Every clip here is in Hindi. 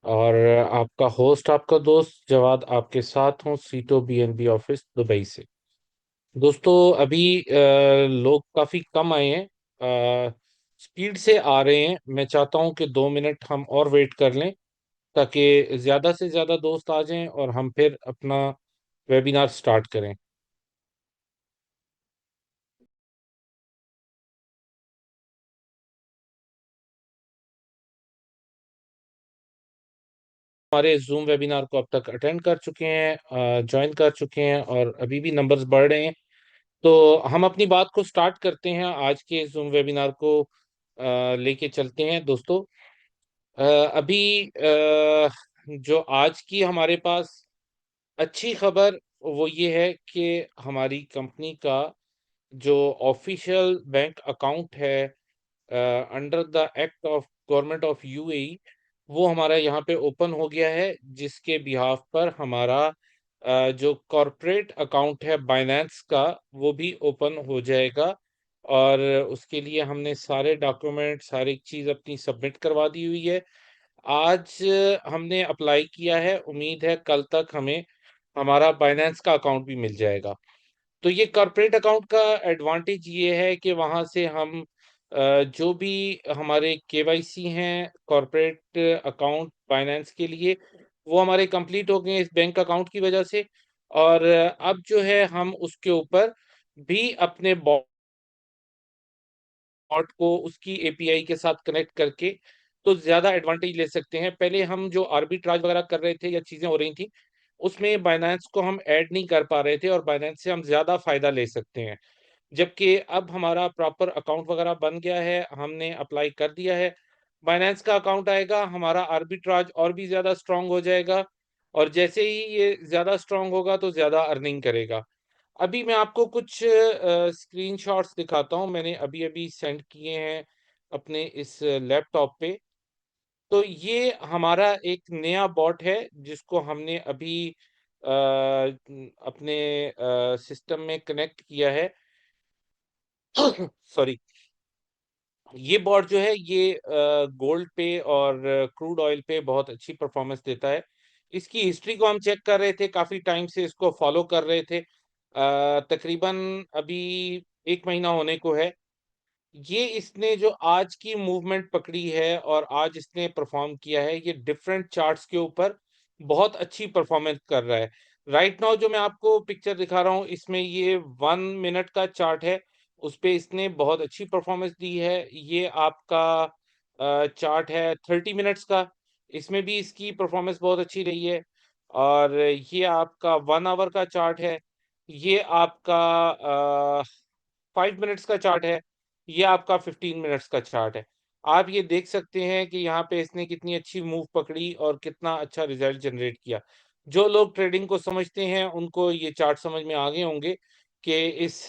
और आपका होस्ट, आपका दोस्त जवाद आपके साथ हूँ सीटो बीएनबी ऑफिस दुबई से। दोस्तों, अभी लोग काफी कम आए हैं, स्पीड से आ रहे हैं। मैं चाहता हूं कि 2 मिनट हम और वेट कर लें ताकि ज्यादा से ज्यादा दोस्त आ जाएं और हम फिर अपना वेबिनार स्टार्ट करें। हमारे जूम वेबिनार को अब तक अटेंड कर चुके हैं, ज्वाइन कर चुके हैं और अभी भी नंबर्स बढ़ रहे हैं। तो हम अपनी बात को स्टार्ट करते हैं। आज के जूम वेबिनार को लेके चलते हैं दोस्तों। अभी जो आज की हमारे पास अच्छी खबर वो ये है कि हमारी कंपनी का जो ऑफिशियल बैंक अकाउंट है under the act of government of UAE, वो हमारा यहाँ पे ओपन हो गया है, जिसके बिहाफ पर हमारा जो कॉरपोरेट अकाउंट है बाइनेंस का वो भी ओपन हो जाएगा। और उसके लिए हमने सारे डॉक्यूमेंट, सारी चीज़ अपनी सबमिट करवा दी हुई है। आज हमने अप्लाई किया है, उम्मीद है कल तक हमें हमारा बाइनेंस का अकाउंट भी मिल जाएगा। तो ये कॉर्पोरेट अकाउंट का एडवांटेज ये है कि वहाँ से हम जो भी हमारे केवाईसी हैं कॉर्पोरेट अकाउंट फाइनेंस के लिए, वो हमारे कंप्लीट हो गए हैं इस बैंक अकाउंट की वजह से। और अब जो है हम उसके ऊपर भी अपने बॉट को उसकी एपीआई के साथ कनेक्ट करके तो ज़्यादा एडवांटेज ले सकते हैं। पहले हम जो आर्बिट्राज वगैरह कर रहे थे या चीज़ें हो रही थी, उसमें बाइनेंस को हम ऐड नहीं कर पा रहे थे और बाइनेंस से हम ज़्यादा फ़ायदा ले सकते हैं। जबकि अब हमारा प्रॉपर अकाउंट वगैरह बन गया है, हमने अप्लाई कर दिया है, बाइनेंस का अकाउंट आएगा, हमारा आर्बिट्राज और भी ज़्यादा स्ट्रांग हो जाएगा। और जैसे ही ये ज़्यादा स्ट्रांग होगा तो ज़्यादा अर्निंग करेगा। अभी मैं आपको कुछ स्क्रीनशॉट्स दिखाता हूँ, मैंने अभी-अभी सेंड किए हैं अपने इस लैपटॉप पे। तो ये हमारा एक नया बॉट है जिसको हमने अभी अपने सिस्टम में कनेक्ट किया है। सॉरी। ये बॉट जो है ये गोल्ड पे और क्रूड ऑयल पे बहुत अच्छी परफॉर्मेंस देता है। इसकी हिस्ट्री को हम चेक कर रहे थे, काफ़ी टाइम से इसको फॉलो कर रहे थे। तकरीबन अभी 1 महीना होने को है। ये इसने जो आज की मूवमेंट पकड़ी है और आज इसने परफॉर्म किया है, ये डिफरेंट चार्ट्स के ऊपर बहुत अच्छी परफॉर्मेंस कर रहा है। राइट नाउ जो मैं आपको पिक्चर दिखा रहा हूँ, इसमें ये 1 मिनट का चार्ट है, उस पे इसने बहुत अच्छी परफॉर्मेंस दी है। ये आपका चार्ट है 30 मिनट्स का, इसमें भी इसकी परफॉर्मेंस बहुत अच्छी रही है। और ये आपका 1 आवर का चार्ट है, ये आपका 5 मिनट्स का चार्ट है, ये आपका 15 मिनट्स का चार्ट है। आप ये देख सकते हैं कि यहाँ पे इसने कितनी अच्छी मूव पकड़ी और कितना अच्छा रिजल्ट जनरेट किया। जो लोग ट्रेडिंग को समझते हैं उनको ये चार्ट समझ में आ गए होंगे कि इस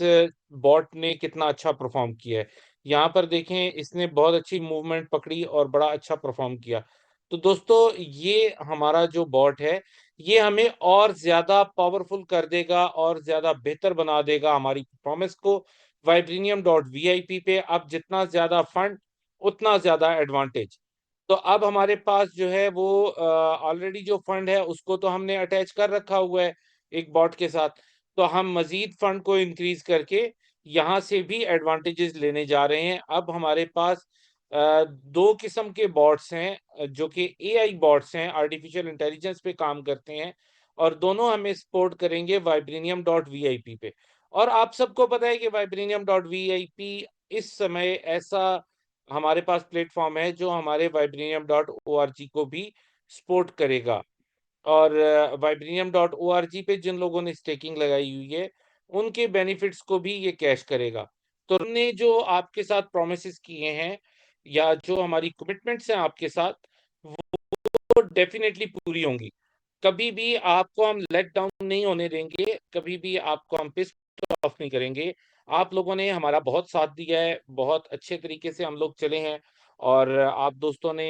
बॉट ने कितना अच्छा परफॉर्म किया है। यहाँ पर देखें, इसने बहुत अच्छी मूवमेंट पकड़ी और बड़ा अच्छा परफॉर्म किया। तो दोस्तों, ये हमारा जो बॉट है, ये हमें और ज़्यादा पावरफुल कर देगा और ज़्यादा बेहतर बना देगा हमारी परफॉर्मेंस को। वाइब्रेनियम डॉट वीआईपी पे अब जितना ज़्यादा फंड उतना ज़्यादा एडवांटेज। तो अब हमारे पास जो है वो ऑलरेडी जो फंड है उसको तो हमने अटैच कर रखा हुआ है एक बॉट के साथ। तो हम मजीद फंड को इंक्रीज करके यहाँ से भी एडवांटेजेस लेने जा रहे हैं। अब हमारे पास 2 किस्म के बॉट्स हैं, जो कि एआई बॉट्स हैं, आर्टिफिशियल इंटेलिजेंस पे काम करते हैं। और दोनों हमें सपोर्ट करेंगे वाइब्रेनियम डॉट वीआईपी पे। और आप सबको पता है कि वाइब्रेनियम डॉट वीआईपी इस समय ऐसा हमारे पास प्लेटफॉर्म है जो हमारे वाइब्रेनियम डॉट ओआरजी को भी सपोर्ट करेगा। और वाइब्रेनियम डॉट ओआरजी पे जिन लोगों ने स्टेकिंग लगाई हुई है उनके बेनिफिट्स को भी ये कैश करेगा। तो हमने जो आपके साथ प्रोमिस किए हैं या जो हमारी कमिटमेंट्स हैं आपके साथ, वो डेफिनेटली पूरी होंगी। कभी भी आपको हम लेट डाउन नहीं होने देंगे, कभी भी आपको हम पिस ऑफ नहीं करेंगे। आप लोगों ने हमारा बहुत साथ दिया है, बहुत अच्छे तरीके से हम लोग चले हैं और आप दोस्तों ने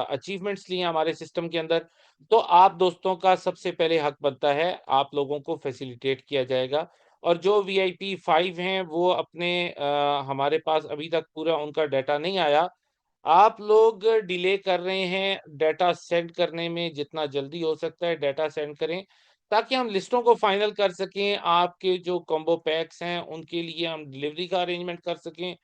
अचीवमेंट्स लिए हैं हमारे सिस्टम के अंदर। तो आप दोस्तों का सबसे पहले हक बनता है, आप लोगों को फैसिलिटेट किया जाएगा। और जो वीआईपी 5 हैं वो अपने हमारे पास अभी तक पूरा उनका डाटा नहीं आया, आप लोग डिले कर रहे हैं डाटा सेंड करने में, जितना जल्दी हो सकता है डाटा सेंड करें, ताकि हम लिस्टों को फाइनल कर सकें, आपके जो कॉम्बो पैक्स हैं, उनके लिए हम डिलीवरी का अरेंजमेंट कर सकें।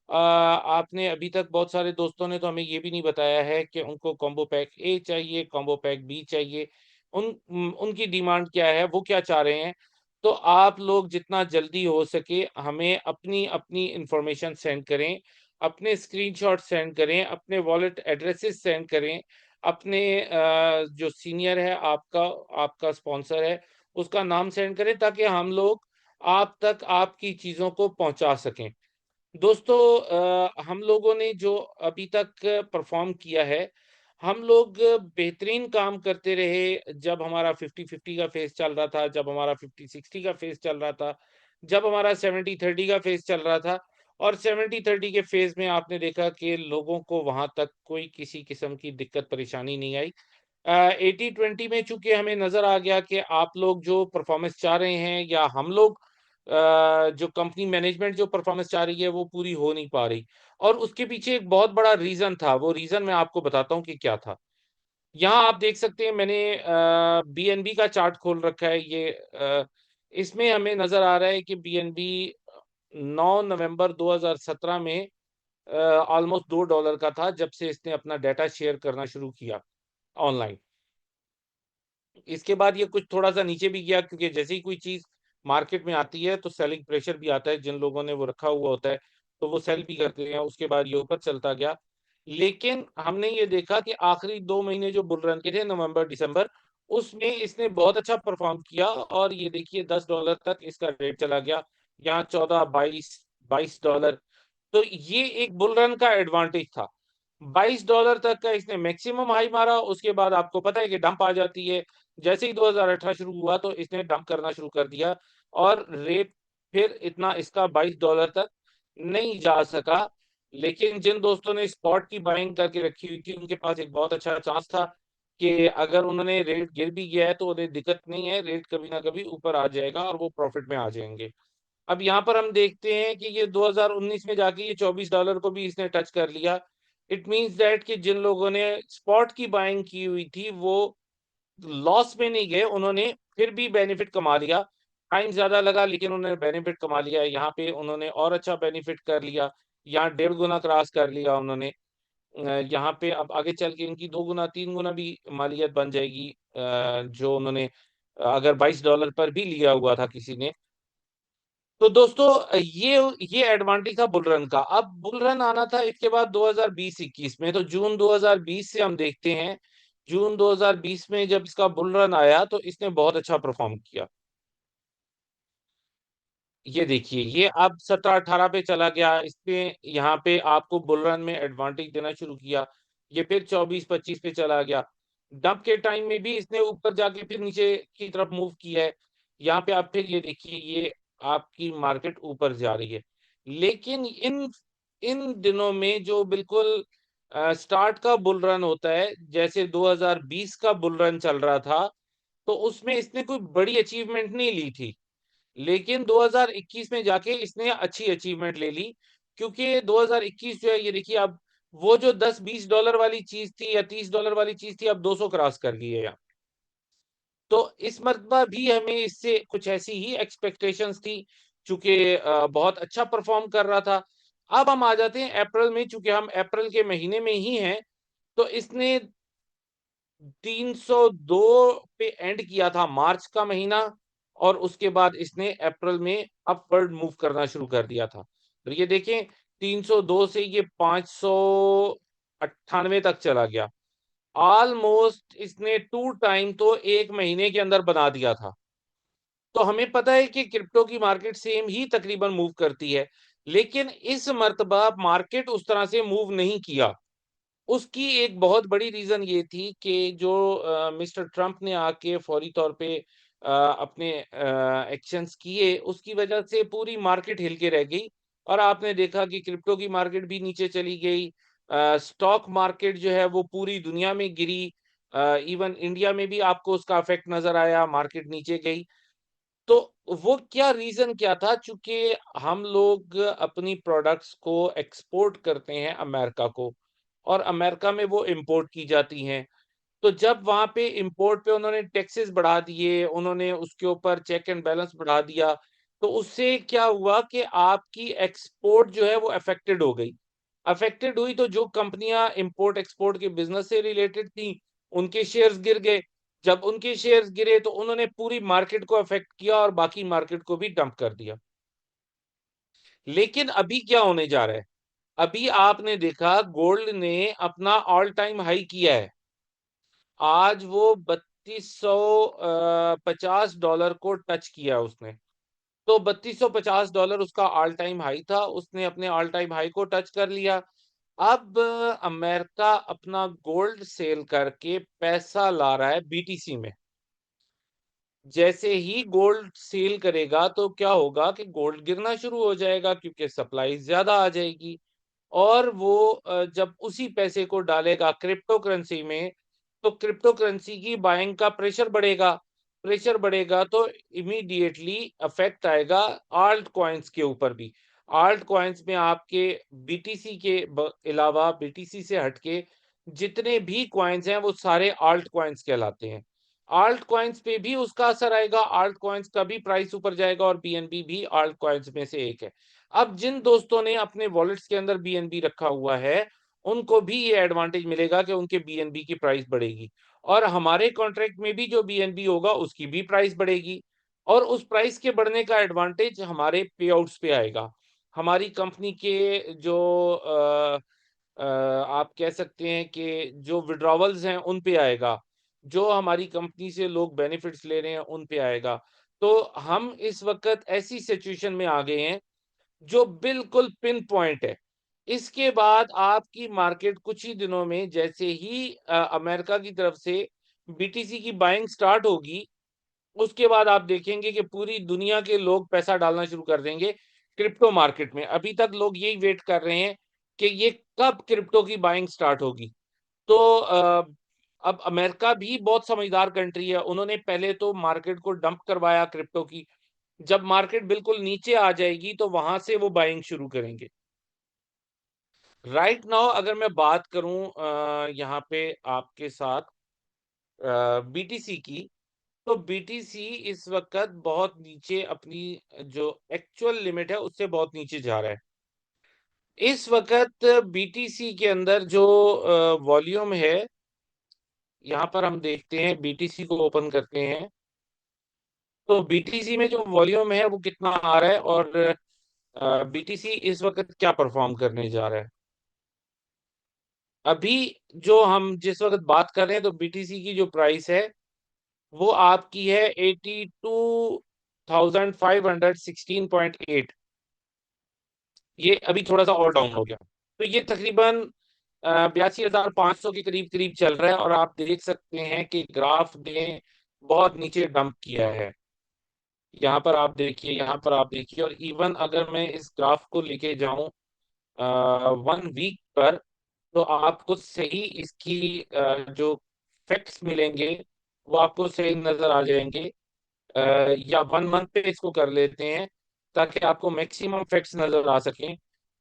आपने अभी तक बहुत सारे दोस्तों ने तो हमें ये भी नहीं बताया है कि उनको कॉम्बो पैक ए चाहिए, कॉम्बो पैक बी चाहिए। उनकी डिमांड क्या है, वो क्या चाह रहे हैं? तो आप लोग जितना जल्दी हो सके हमें अपनी-अपनी इन्फॉर्मेशन सेंड करें, अपने स्क्रीनशॉट सेंड करें, अपने वॉलेट एड्रेसेस सेंड करें, अपने जो सीनियर है आपका आपका स्पॉन्सर है, उसका नाम सेंड करें ताकि हम लोग आप तक आपकी चीज़ों को पहुँचा सकें। दोस्तों हम लोगों ने जो अभी तक परफ़ॉर्म किया है, हम लोग बेहतरीन काम करते रहे जब हमारा 50-50 का फ़ेज़ चल रहा था, जब हमारा 50-60 का फ़ेज़ चल रहा था, जब हमारा 70-30 का फ़ेज़ चल रहा था और 70-30 के फ़ेज़ में आपने देखा कि लोगों को वहाँ तक कोई किसी किस्म की दिक्कत परेशानी नहीं आई। 80-20 में चूँकि हमें नज़र आ गया कि आप लोग जो परफ़ॉर्मेंस चाह रहे हैं या हम लोग जो कंपनी मैनेजमेंट जो परफ़ॉर्मेंस चाह रही है वो पूरी हो नहीं पा रही और उसके पीछे एक बहुत बड़ा रीज़न था, वो रीज़न मैं आपको बताता हूँ कि क्या था। यहाँ आप देख सकते हैं मैंने बीएनबी का चार्ट खोल रखा है ये इसमें हमें नज़र आ रहा है कि बीएनबी 9 नवंबर 2017 में ऑलमोस्ट $2 का था जब से इसने अपना डाटा शेयर करना शुरू किया ऑनलाइन। इसके बाद ये कुछ थोड़ा-सा नीचे भी गया क्योंकि जैसे ही कोई चीज़ मार्केट में आती है तो सेलिंग प्रेशर भी आता है, जिन लोगों ने वो रखा हुआ होता है, तो वो सेल भी करते हैं, उसके बाद ये ऊपर चलता गया। लेकिन हमने ये देखा कि आखिरी 2 महीने जो बुल रन के थे नवंबर-दिसंबर, उसमें इसने बहुत अच्छा परफ़ॉर्म किया और ये देखिए $10 तक इसका रेट चला गया, यहाँ 14, 22 तो ये एक बुल रन का एडवांटेज था। $22 तक का इसने मैक्सिमम हाई मारा, उसके बाद आपको पता है कि डंप आ जाती है। जैसे ही 2018 शुरू हुआ तो इसने डंप करना शुरू कर दिया और रेट फिर इतना इसका $22 तक नहीं जा सका। लेकिन जिन दोस्तों ने स्पॉट की बाइंग करके रखी हुई थी, उनके पास एक बहुत अच्छा चांस था कि अगर उन्होंने रेट गिर भी गया है तो उन्हें दिक्कत नहीं है, रेट कभी ना कभी ऊपर आ जाएगा और वो प्रॉफिट में आ जाएँगे। अब यहाँ पर हम देखते हैं कि ये 2019 में जाके ये $24 को भी इसने टच कर लिया। इट मीन्स दैट कि जिन लोगों ने स्पॉट की बाइंग की हुई थी, वो लॉस में नहीं गए, उन्होंने फिर भी बेनिफिट कमा लिया। टाइम ज़्यादा लगा लेकिन उन्होंने बेनिफिट कमा लिया। यहाँ पे उन्होंने और अच्छा बेनिफिट कर लिया। यहाँ 1.5 गुना क्रॉस कर लिया उन्होंने। यहाँ पे अब आगे चल के इनकी 2 गुना, 3 गुना भी मालियत बन जाएगी जो उन्होंने अगर $22 पर भी लिया हुआ था किसी ने, तो दोस्तों ये एडवांटेज था बुल रन का। अब बुल रन आना था इसके बाद 2020-21 में, तो जून 2020 से हम देखते हैं, जून 2020 में जब इसका बुल रन आया तो इसने बहुत अच्छा परफ़ॉर्म किया। ये देखिए, ये अब 17-18 पे चला गया, इसमें यहाँ पे आपको बुल रन में एडवांटेज देना शुरू किया। ये फिर 24-25 पे चला गया। डंप के टाइम में भी इसने ऊपर जाके फिर नीचे की तरफ मूव किया है। यहाँ पे आप फिर ये देखिए, ये आपकी मार्केट ऊपर जा रही है। लेकिन इन इन दिनों में जो बिल्कुल स्टार्ट का बुल रन होता है, जैसे 2020 का बुल रन चल रहा था, तो उसमें इसने कोई बड़ी अचीवमेंट नहीं ली थी। लेकिन 2021 में जाके इसने अच्छी अचीवमेंट ले ली, क्योंकि 2021 जो है ये देखिए अब वो जो $10-20 वाली चीज़ थी या $30 वाली चीज़ थी, अब 200 क्रॉस कर गई है यहाँ। तो इस मर्तबा भी हमें इससे कुछ ऐसी ही एक्सपेक्टेशंस थी, चूँकि बहुत अच्छा परफ़ॉर्म कर रहा था। अब हम आ जाते हैं अप्रैल में, चूँकि हम अप्रैल के महीने में ही हैं, तो इसने 302 पे एंड किया था मार्च का महीना और उसके बाद इसने अप्रैल में अपवर्ड मूव करना शुरू कर दिया था। तो ये देखें 302 से ये 598 तक चला गया। ऑलमोस्ट इसने 2 टाइम तो 1 महीने के अंदर बना दिया था। तो हमें पता है कि क्रिप्टो की मार्केट सेम ही तकरीबन मूव करती है। लेकिन इस मर्तबा मार्केट उस तरह से मूव नहीं किया। उसकी एक बहुत बड़ी रीज़न ये थी कि जो मिस्टर ट्रम्प ने आके फौरी तौर पे अपने एक्शंस किए, उसकी वजह से पूरी मार्केट हिल के रह गई और आपने देखा कि क्रिप्टो की मार्केट भी नीचे चली गई। स्टॉक मार्केट जो है वो पूरी दुनिया में गिरी। इवन इंडिया में भी आपको उसका इफ़ेक्ट नज़र आया, मार्केट नीचे गई। तो वो क्या रीज़न क्या था? चूँकि हम लोग अपनी प्रोडक्ट्स को एक्सपोर्ट करते हैं अमेरिका को। और अमेरिका में वो इंपोर्ट की जाती हैं। तो जब वहाँ पे इंपोर्ट पे उन्होंने टैक्सेस बढ़ा दिए, उन्होंने उसके ऊपर चेक एंड बैलेंस बढ़ा दिया, तो उससे क्या हुआ कि आपकी एक्सपोर्ट जो है वो अफेक्टेड हो गई। अफेक्टेड हुई तो जो कंपनियां इंपोर्ट एक्सपोर्ट के बिजनेस से रिलेटेड थी, उनके शेयर्स गिर गए। जब उनके शेयर्स गिरे तो उन्होंने पूरी मार्केट को अफेक्ट किया और बाकी मार्केट को भी डंप कर दिया। लेकिन अभी क्या होने जा रहा है? अभी आपने देखा गोल्ड ने अपना ऑल टाइम हाई किया है। आज वो 3250 को टच किया उसने। तो 3250 उसका ऑल टाइम हाई था, उसने अपने ऑल टाइम हाई को टच कर लिया। अब अमेरिका अपना गोल्ड सेल करके पैसा ला रहा है बीटीसी में। जैसे ही गोल्ड सेल करेगा तो क्या होगा कि गोल्ड गिरना शुरू हो जाएगा क्योंकि सप्लाई ज्यादा आ जाएगी। और वो जब उसी पैसे को डालेगा क्रिप्टो करेंसी में, तो क्रिप्टो करेंसी की बाइंग का प्रेशर बढ़ेगा। प्रेशर बढ़ेगा तो इमीडिएटली अफेक्ट आएगा आल्ट कॉइन्स के ऊपर भी। आल्ट कॉइन्स में आपके बीटीसी के अलावा, बीटीसी से हटके जितने भी कॉइन्स हैं वो सारे आल्ट कॉइन्स कहलाते हैं। आल्ट कॉइन्स पे भी उसका असर आएगा, आल्ट कॉइन्स का भी प्राइस ऊपर जाएगा और बीएनबी भी आल्ट कॉइन्स में से एक है। अब जिन दोस्तों ने अपने वॉलेट्स के अंदर बीएनबी रखा हुआ है, उनको भी ये एडवांटेज मिलेगा कि उनके बीएनबी की प्राइस बढ़ेगी और हमारे कॉन्ट्रैक्ट में भी जो बीएनबी होगा उसकी भी प्राइस बढ़ेगी और उस प्राइस के बढ़ने का एडवांटेज हमारे पे आउट्स पे आएगा। हमारी कंपनी के जो आप कह सकते हैं कि जो विड्रॉवल्स हैं उन पे आएगा, जो हमारी कंपनी से लोग बेनिफिट्स ले रहे हैं उन पे आएगा। तो हम इस वक़्त ऐसी सिचुएशन में आ गए हैं जो बिल्कुल पिन पॉइंट है। इसके बाद आपकी मार्केट कुछ ही दिनों में जैसे ही अमेरिका की तरफ से बीटीसी की बाइंग स्टार्ट होगी, उसके बाद आप देखेंगे कि पूरी दुनिया के लोग पैसा डालना शुरू कर देंगे क्रिप्टो मार्केट में। अभी तक लोग यही वेट कर रहे हैं कि ये कब क्रिप्टो की बाइंग स्टार्ट होगी। तो अब अमेरिका भी बहुत समझदार कंट्री है, उन्होंने पहले तो मार्केट को डंप करवाया क्रिप्टो की। जब मार्केट बिल्कुल नीचे आ जाएगी तो वहां से वो बाइंग शुरू करेंगे। राइट नाउ अगर मैं बात करूं यहाँ पे आपके साथ बीटीसी की, तो बीटीसी इस वक्त बहुत नीचे अपनी जो एक्चुअल लिमिट है उससे बहुत नीचे जा रहा है। इस वक्त बीटीसी के अंदर जो वॉल्यूम है, यहाँ पर हम देखते हैं बीटीसी को ओपन करते हैं, तो बीटीसी में जो वॉल्यूम है वो कितना आ रहा है और बीटीसी इस वक्त क्या परफॉर्म करने जा रहा है। अभी जो हम जिस वक्त बात कर रहे हैं तो बीटीसी की जो प्राइस है वो आपकी है 82,516.8। ये अभी थोड़ा सा और डाउन हो गया, तो ये तकरीबन 82,500 के करीब करीब चल रहा है और आप देख सकते हैं कि ग्राफ ने बहुत नीचे डंप किया है। यहाँ पर आप देखिए, यहाँ पर आप देखिए, और इवन अगर मैं इस ग्राफ को लेके जाऊं 1 वीक पर, तो आपको सही इसकी जो फैक्ट्स मिलेंगे वो आपको सही नजर आ जाएंगे। या 1 मंथ पे इसको कर लेते हैं ताकि आपको मैक्सिमम फैक्ट्स नजर आ सकें।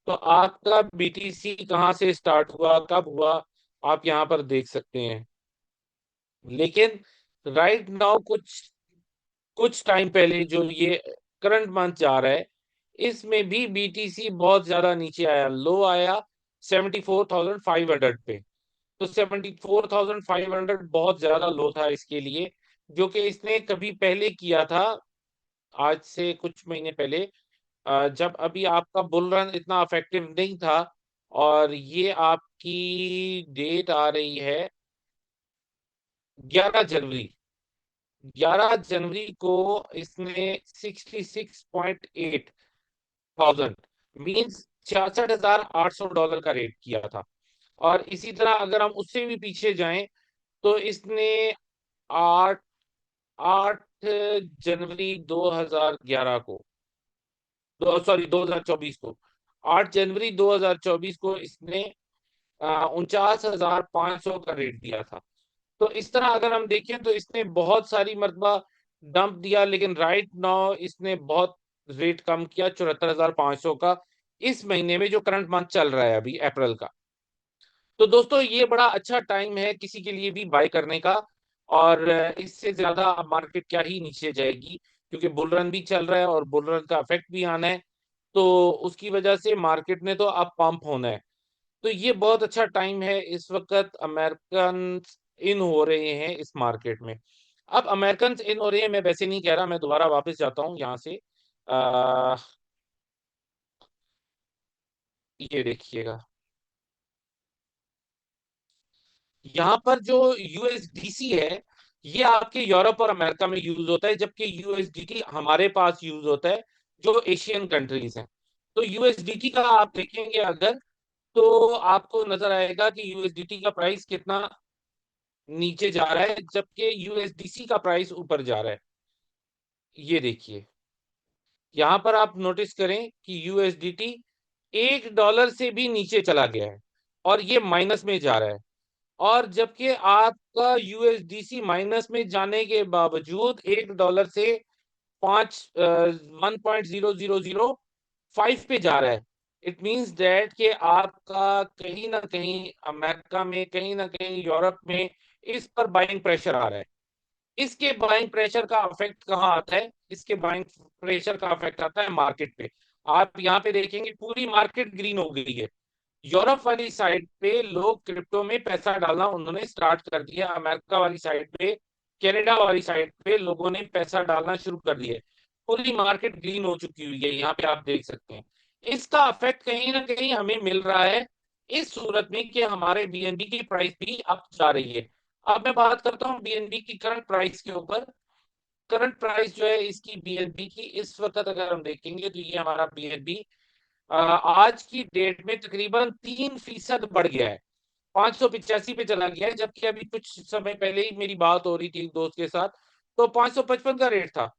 तो आपका बीटीसी कहाँ से स्टार्ट हुआ, कब हुआ, आप यहाँ पर देख सकते हैं। लेकिन राइट नाउ कुछ कुछ टाइम पहले जो ये करंट मंथ जा रहा है, इसमें भी बीटीसी बहुत ज्यादा नीचे आया, लो आया 74,500 पे। तो 74,500 बहुत ज्यादा लो था इसके लिए, जो कि इसने कभी पहले किया था, आज से कुछ महीने पहले, जब अभी आपका बुल रन इतना इफेक्टिव नहीं था। और ये आपकी डेट आ रही है 11 जनवरी। 11 जनवरी को इसने 66.8 थाउजेंड, मीन्स $66,800 का रेट किया था। और इसी तरह अगर हम उससे भी पीछे जाएं तो इसने आठ 8 जनवरी 2011 को, दो सॉरी 2024 को, 8 जनवरी 2024 को इसने 49,500 का रेट दिया था। तो इस तरह अगर हम देखें तो इसने बहुत सारी मरतबा डंप दिया, लेकिन राइट नाउ इसने बहुत रेट कम किया 74,500 का, इस महीने में जो करंट मंथ चल रहा है अभी अप्रैल का। तो दोस्तों ये बड़ा अच्छा टाइम है किसी के लिए भी बाय करने का। और इससे ज्यादा अब मार्केट क्या ही नीचे जाएगी, क्योंकि बुल रन भी चल रहा है और बुल रन का इफेक्ट भी आना है। तो उसकी वजह से मार्केट ने तो अब पंप होना है। तो ये बहुत अच्छा टाइम है, इस वक्त अमेरिकन इन हो रहे हैं इस मार्केट में। अब अमेरिकन इन हो रहे हैं, मैं वैसे नहीं कह रहा, मैं दोबारा वापस जाता हूँ यहाँ से। आ, ये देखिएगा, यहाँ पर जो यूएसडीसी है, ये आपके यूरोप और अमेरिका में यूज होता है, जबकि यूएसडीटी हमारे पास यूज होता है जो एशियन कंट्रीज हैं। तो यूएसडीटी का आप देखेंगे अगर, तो आपको नजर आएगा कि यूएसडीटी का प्राइस कितना नीचे जा रहा है, जबकि यूएसडीसी का प्राइस ऊपर जा रहा है। ये देखिए, यहाँ पर आप नोटिस करें कि यूएसडीटी $1 से भी नीचे चला गया है और ये माइनस में जा रहा है। और जबकि आपका यूएसडीसी माइनस में जाने के बावजूद $1 से 1.0005 पे जा रहा है। इट मीन्स दैट कि आपका कहीं ना कहीं अमेरिका में, कहीं ना कहीं यूरोप में इस पर बाइंग प्रेशर आ रहा है। इसके बाइंग प्रेशर का इफेक्ट कहाँ आता है? इसके बाइंग प्रेशर का इफेक्ट आता है मार्केट पे। आप यहाँ पे देखेंगे पूरी मार्केट ग्रीन हो गई है। यूरोप वाली साइड पे लोग क्रिप्टो में पैसा डालना उन्होंने स्टार्ट कर दिया, अमेरिका वाली साइड पे, कनाडा वाली साइड पे लोगों ने पैसा डालना शुरू कर दिया है। पूरी मार्केट ग्रीन हो चुकी हुई है, यहाँ पे आप देख सकते हैं। इसका इफेक्ट कहीं ना कहीं हमें मिल रहा है इस सूरत में कि हमारे बीएनबी की प्राइस भी अप जा रही है। अब मैं बात करता हूँ बीएनबी की करंट प्राइस के ऊपर। करंट प्राइस जो है इसकी बीएनबी की, इस वक्त अगर हम देखेंगे तो ये हमारा बीएनबी आज की डेट में तकरीबन 3% बढ़ गया है, 585 पे चला गया है। जबकि अभी कुछ समय पहले ही मेरी बात हो रही थी एक दोस्त के साथ, तो 555 का रेट था।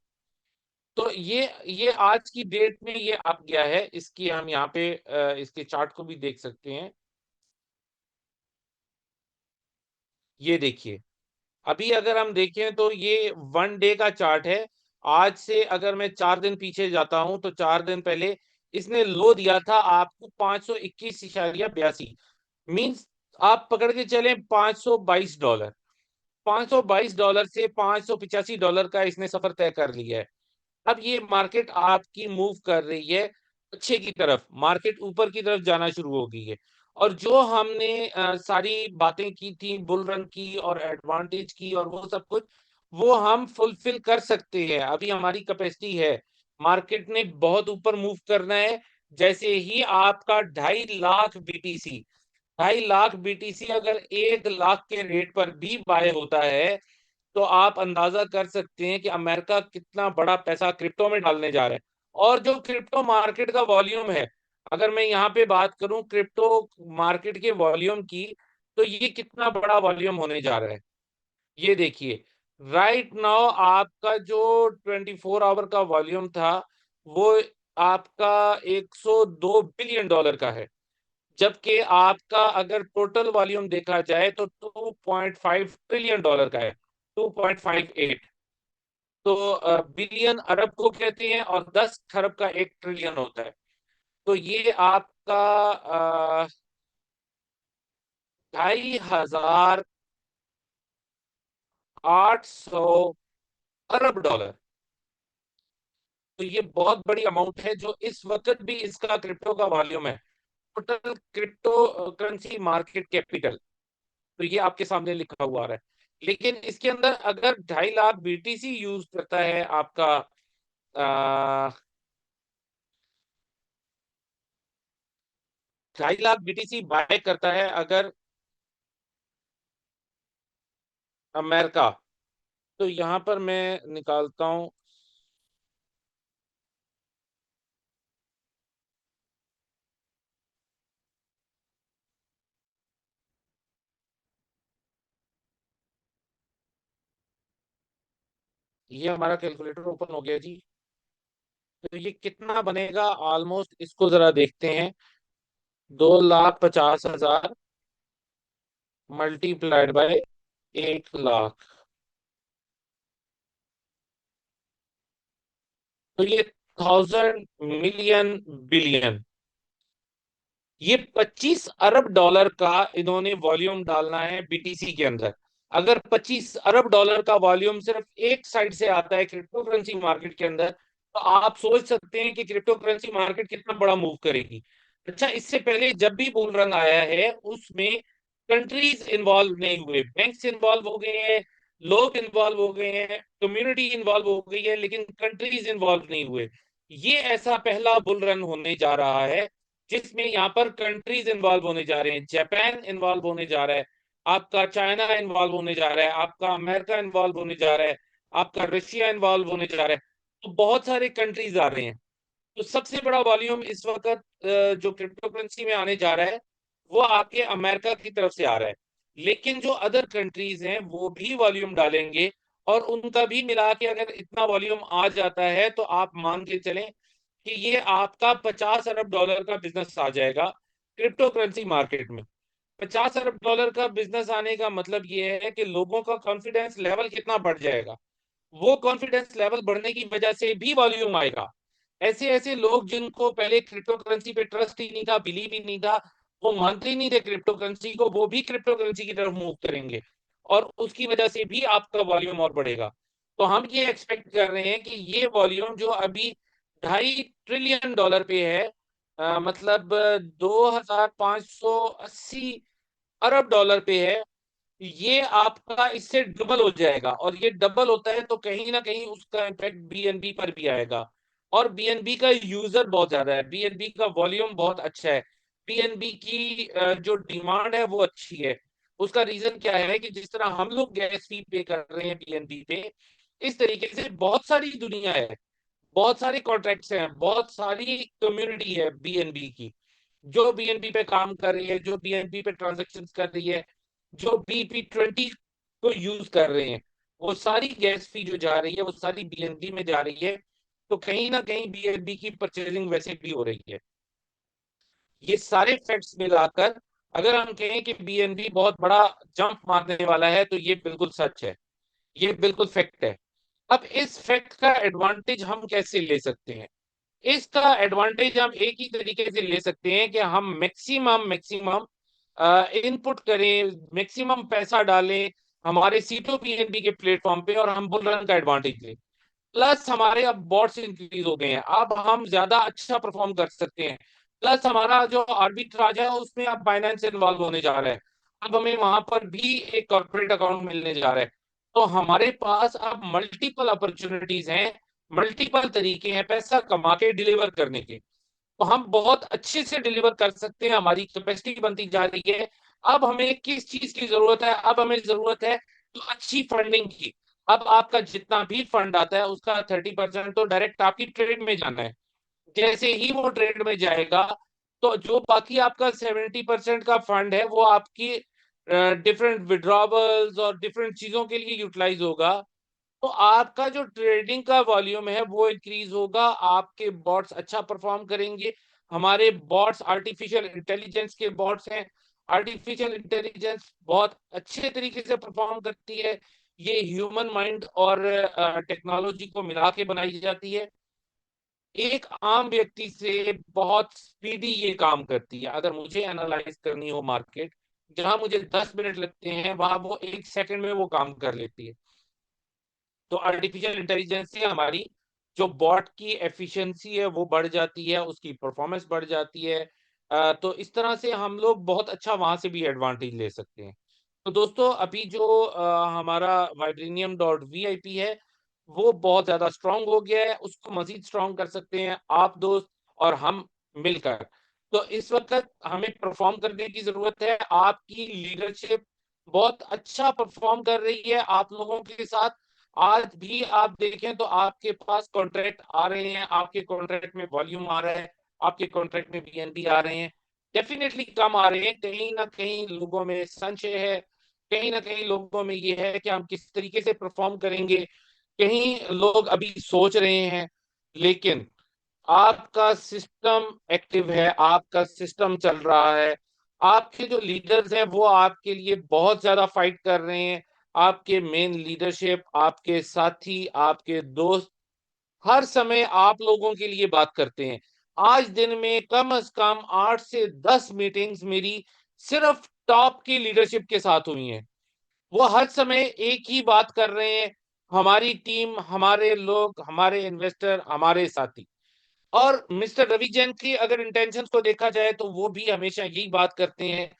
तो ये आज की डेट में ये अप गया है। इसकी हम यहाँ पे इसके चार्ट को भी देख सकते हैं। ये देखिए, अभी अगर हम देखें तो ये 1 डे का चार्ट है। आज से अगर मैं 4 दिन पीछे जाता हूं तो 4 दिन पहले इसने लो दिया था आपको 521.82। मीन्स आप पकड़ के चले $522। $522 से $585 का इसने सफर तय कर लिया है। अब ये मार्केट आपकी मूव कर रही है अच्छे की तरफ, मार्केट ऊपर की तरफ जाना शुरू हो गई है। और जो हमने सारी बातें की थी बुल रन की और एडवांटेज की और वो सब कुछ, वो हम फुलफिल कर सकते हैं। अभी हमारी कैपेसिटी है, मार्केट ने बहुत ऊपर मूव करना है। जैसे ही आपका 2.5 लाख बीटीसी, 2.5 लाख बीटीसी अगर 1 लाख के रेट पर भी बाय होता है, तो आप अंदाजा कर सकते हैं कि अमेरिका कितना बड़ा पैसा क्रिप्टो में डालने जा रहा है। और जो क्रिप्टो मार्केट का वॉल्यूम है, अगर मैं यहाँ पे बात करूं क्रिप्टो मार्केट के वॉल्यूम की, तो ये कितना बड़ा वॉल्यूम होने जा रहा है। ये देखिए, राइट नाउ आपका जो 24 आवर का वॉल्यूम था, वो आपका $102 बिलियन का है। जबकि आपका अगर टोटल वॉल्यूम देखा जाए तो $2.5 ट्रिलियन का है, 2.58। तो बिलियन अरब को कहते हैं और 10 खरब का 1 ट्रिलियन होता है। तो ये आपका 2,800 अरब डॉलर। तो ये बहुत बड़ी अमाउंट है जो इस वक्त भी इसका क्रिप्टो का वॉल्यूम है, total crypto currency market capital. तो ये आपके सामने लिखा हुआ आ रहा है। लेकिन इसके अंदर अगर 2.5 लाख बीटीसी यूज करता है आपका, 2.5 लाख बीटीसी बाय करता है अगर अमेरिका, तो यहाँ पर मैं निकालता हूँ। ये हमारा कैलकुलेटर ओपन हो गया जी। तो ये कितना बनेगा ऑलमोस्ट, इसको जरा देखते हैं। 2,50,000 मल्टीप्लाइड बाय 1 लाख, तो ये 1,000 मिलियन बिलियन। ये 25 अरब डॉलर का इन्होंने वॉल्यूम डालना है बीटीसी के अंदर। अगर 25 अरब डॉलर का वॉल्यूम सिर्फ एक साइड से आता है क्रिप्टो करेंसी मार्केट के अंदर, तो आप सोच सकते हैं कि क्रिप्टो करेंसी मार्केट कितना बड़ा मूव करेगी। अच्छा, इससे पहले जब भी बुल रन आया है उसमें कंट्रीज इन्वॉल्व नहीं हुए, बैंक्स इन्वॉल्व हो गए हैं, लोग इन्वॉल्व हो गए हैं, कम्युनिटी इन्वॉल्व हो गई है, लेकिन कंट्रीज इन्वॉल्व नहीं हुए। ये ऐसा पहला बुल रन होने जा रहा है जिसमें यहाँ पर कंट्रीज इन्वॉल्व होने जा रहे हैं। जापान इन्वॉल्व होने जा रहा है, आपका चाइना इन्वॉल्व होने जा रहा है, आपका अमेरिका इन्वॉल्व होने जा रहा है, आपका रशिया इन्वॉल्व होने जा रहा है। तो बहुत सारे कंट्रीज आ रहे हैं। तो सबसे बड़ा वॉल्यूम इस वक्त जो क्रिप्टो करेंसी में आने जा रहा है वो आपके अमेरिका की तरफ से आ रहा है। लेकिन जो अदर कंट्रीज हैं वो भी वॉल्यूम डालेंगे, और उनका भी मिला के अगर इतना वॉल्यूम आ जाता है तो आप मान के चलें कि ये आपका 50 अरब डॉलर का बिजनेस आ जाएगा क्रिप्टो करेंसी मार्केट में। 50 अरब डॉलर का बिजनेस आने का मतलब ये है कि लोगों का कॉन्फिडेंस लेवल कितना बढ़ जाएगा। वो कॉन्फिडेंस लेवल बढ़ने की वजह से भी वॉल्यूम आएगा। ऐसे ऐसे लोग जिनको पहले क्रिप्टो करेंसी पे ट्रस्ट ही नहीं था, बिलीव ही नहीं था, वो मानते ही नहीं थे क्रिप्टो करेंसी को, वो भी क्रिप्टो करेंसी की तरफ मूव करेंगे, और उसकी वजह से भी आपका वॉल्यूम और बढ़ेगा। तो हम ये एक्सपेक्ट कर रहे हैं कि ये वॉल्यूम जो अभी 2.5 ट्रिलियन डॉलर पे है, मतलब 2580 अरब डॉलर पे है, ये आपका इससे डबल हो जाएगा। और ये डबल होता है तो कहीं ना कहीं उसका इम्पैक्ट बीएनबी पर भी आएगा। और बीएनबी का यूजर बहुत ज्यादा है, बीएनबी का वॉल्यूम बहुत अच्छा है, बीएनबी की जो डिमांड है वो अच्छी है। उसका रीजन क्या है कि जिस तरह हम लोग गैस फी पे कर रहे हैं बीएनबी पे, इस तरीके से बहुत सारी दुनिया है, बहुत सारे कॉन्ट्रैक्ट्स हैं, बहुत सारी कम्युनिटी है बीएनबी की, जो बीएनबी पे काम कर रही है, जो बीएनबी पे ट्रांजेक्शन कर रही है, जो BP20 को यूज कर रहे हैं। वो सारी गैस फी जो जा रही है वो सारी बीएनबी में जा रही है। तो कहीं ना कहीं बीएनबी की परचेजिंग वैसे भी हो रही है। ये सारे फैक्ट्स मिलाकर अगर हम कहें कि बीएनबी बहुत बड़ा जंप मारने वाला है तो ये बिल्कुल सच है, ये बिल्कुल फैक्ट है। अब इस फैक्ट का एडवांटेज हम कैसे ले सकते हैं? इसका एडवांटेज हम एक ही तरीके से ले सकते हैं कि हम मैक्सिमम मैक्सिमम इनपुट करें, मैक्सिमम पैसा डालें हमारे सीटो पीएनबी के प्लेटफॉर्म पे, और हम बुल रन का एडवांटेज लें। प्लस हमारे अब बॉट्स इंक्रीज हो गए हैं, अब हम ज्यादा अच्छा परफॉर्म कर सकते हैं। प्लस हमारा जो आर्बिट्राज है उसमें अब बाइनेंस इन्वॉल्व होने जा रहा है, अब हमें वहां पर भी एक कॉर्पोरेट अकाउंट मिलने जा रहा है। तो हमारे पास अब मल्टीपल अपॉर्चुनिटीज हैं, मल्टीपल तरीके हैं पैसा कमा के डिलीवर करने के। तो हम बहुत अच्छे से डिलीवर कर सकते हैं, हमारी कैपेसिटी बनती जा रही है। अब हमें किस चीज की जरूरत है? अब हमें जरूरत है तो अच्छी फंडिंग की। अब आपका जितना भी फंड आता है उसका 30% तो डायरेक्ट आपकी ट्रेड में जाना है। जैसे ही वो ट्रेड में जाएगा तो जो बाकी आपका 70% का फंड है वो आपकी डिफरेंट विड्रॉवल्स और डिफरेंट चीजों के लिए यूटिलाइज होगा। तो आपका जो ट्रेडिंग का वॉल्यूम है वो इंक्रीज होगा, आपके बॉट्स अच्छा परफॉर्म करेंगे। हमारे बॉट्स आर्टिफिशियल इंटेलिजेंस के बॉट्स हैं, आर्टिफिशियल इंटेलिजेंस बहुत अच्छे तरीके से परफॉर्म करती है। ये ह्यूमन माइंड और टेक्नोलॉजी को मिला के बनाई जाती है। एक आम व्यक्ति से बहुत स्पीडी ये काम करती है। अगर मुझे एनालाइज करनी हो मार्केट, जहां मुझे 10 मिनट लगते हैं वहां वो 1 सेकंड में वो काम कर लेती है। तो आर्टिफिशियल इंटेलिजेंस से हमारी जो बॉट की एफिशिएंसी है वो बढ़ जाती है, उसकी परफॉर्मेंस बढ़ जाती है। तो इस तरह से हम लोग बहुत अच्छा वहां से भी एडवांटेज ले सकते हैं। तो दोस्तों अभी जो हमारा Vibranium.vip है वो बहुत ज्यादा स्ट्रांग हो गया है, उसको मजीद स्ट्रांग कर सकते हैं आप दोस्त और हम मिलकर। तो इस वक्त हमें परफॉर्म करने की जरूरत है, आपकी लीडरशिप बहुत अच्छा परफॉर्म कर रही है आप लोगों के साथ। आज भी आप देखें तो आपके पास कॉन्ट्रैक्ट आ रहे हैं, आपके कॉन्ट्रैक्ट में वॉल्यूम आ रहा है, आपके कॉन्ट्रैक्ट में बीएनबी आ रहे हैं। डेफिनेटली कम आ रहे हैं, कहीं ना कहीं लोगों में संशय है, कहीं ना कहीं लोगों में ये है कि हम किस तरीके से परफॉर्म करेंगे, कहीं लोग अभी सोच रहे हैं। लेकिन आपका सिस्टम एक्टिव है, आपका सिस्टम चल रहा है, आपके जो लीडर्स हैं वो आपके लिए बहुत ज्यादा फाइट कर रहे हैं। आपके मेन लीडरशिप, आपके साथी, आपके दोस्त हर समय आप लोगों के लिए बात करते हैं। आज दिन में कम से कम 8 से 10 मीटिंग्स मेरी सिर्फ टॉप की लीडरशिप के साथ हुई हैं। वो हर समय एक ही बात कर रहे हैं, हमारी टीम, हमारे लोग, हमारे इन्वेस्टर, हमारे साथी। और मिस्टर रवि जैन की अगर इंटेंशंस को देखा जाए तो वो भी हमेशा यही बात करते हैं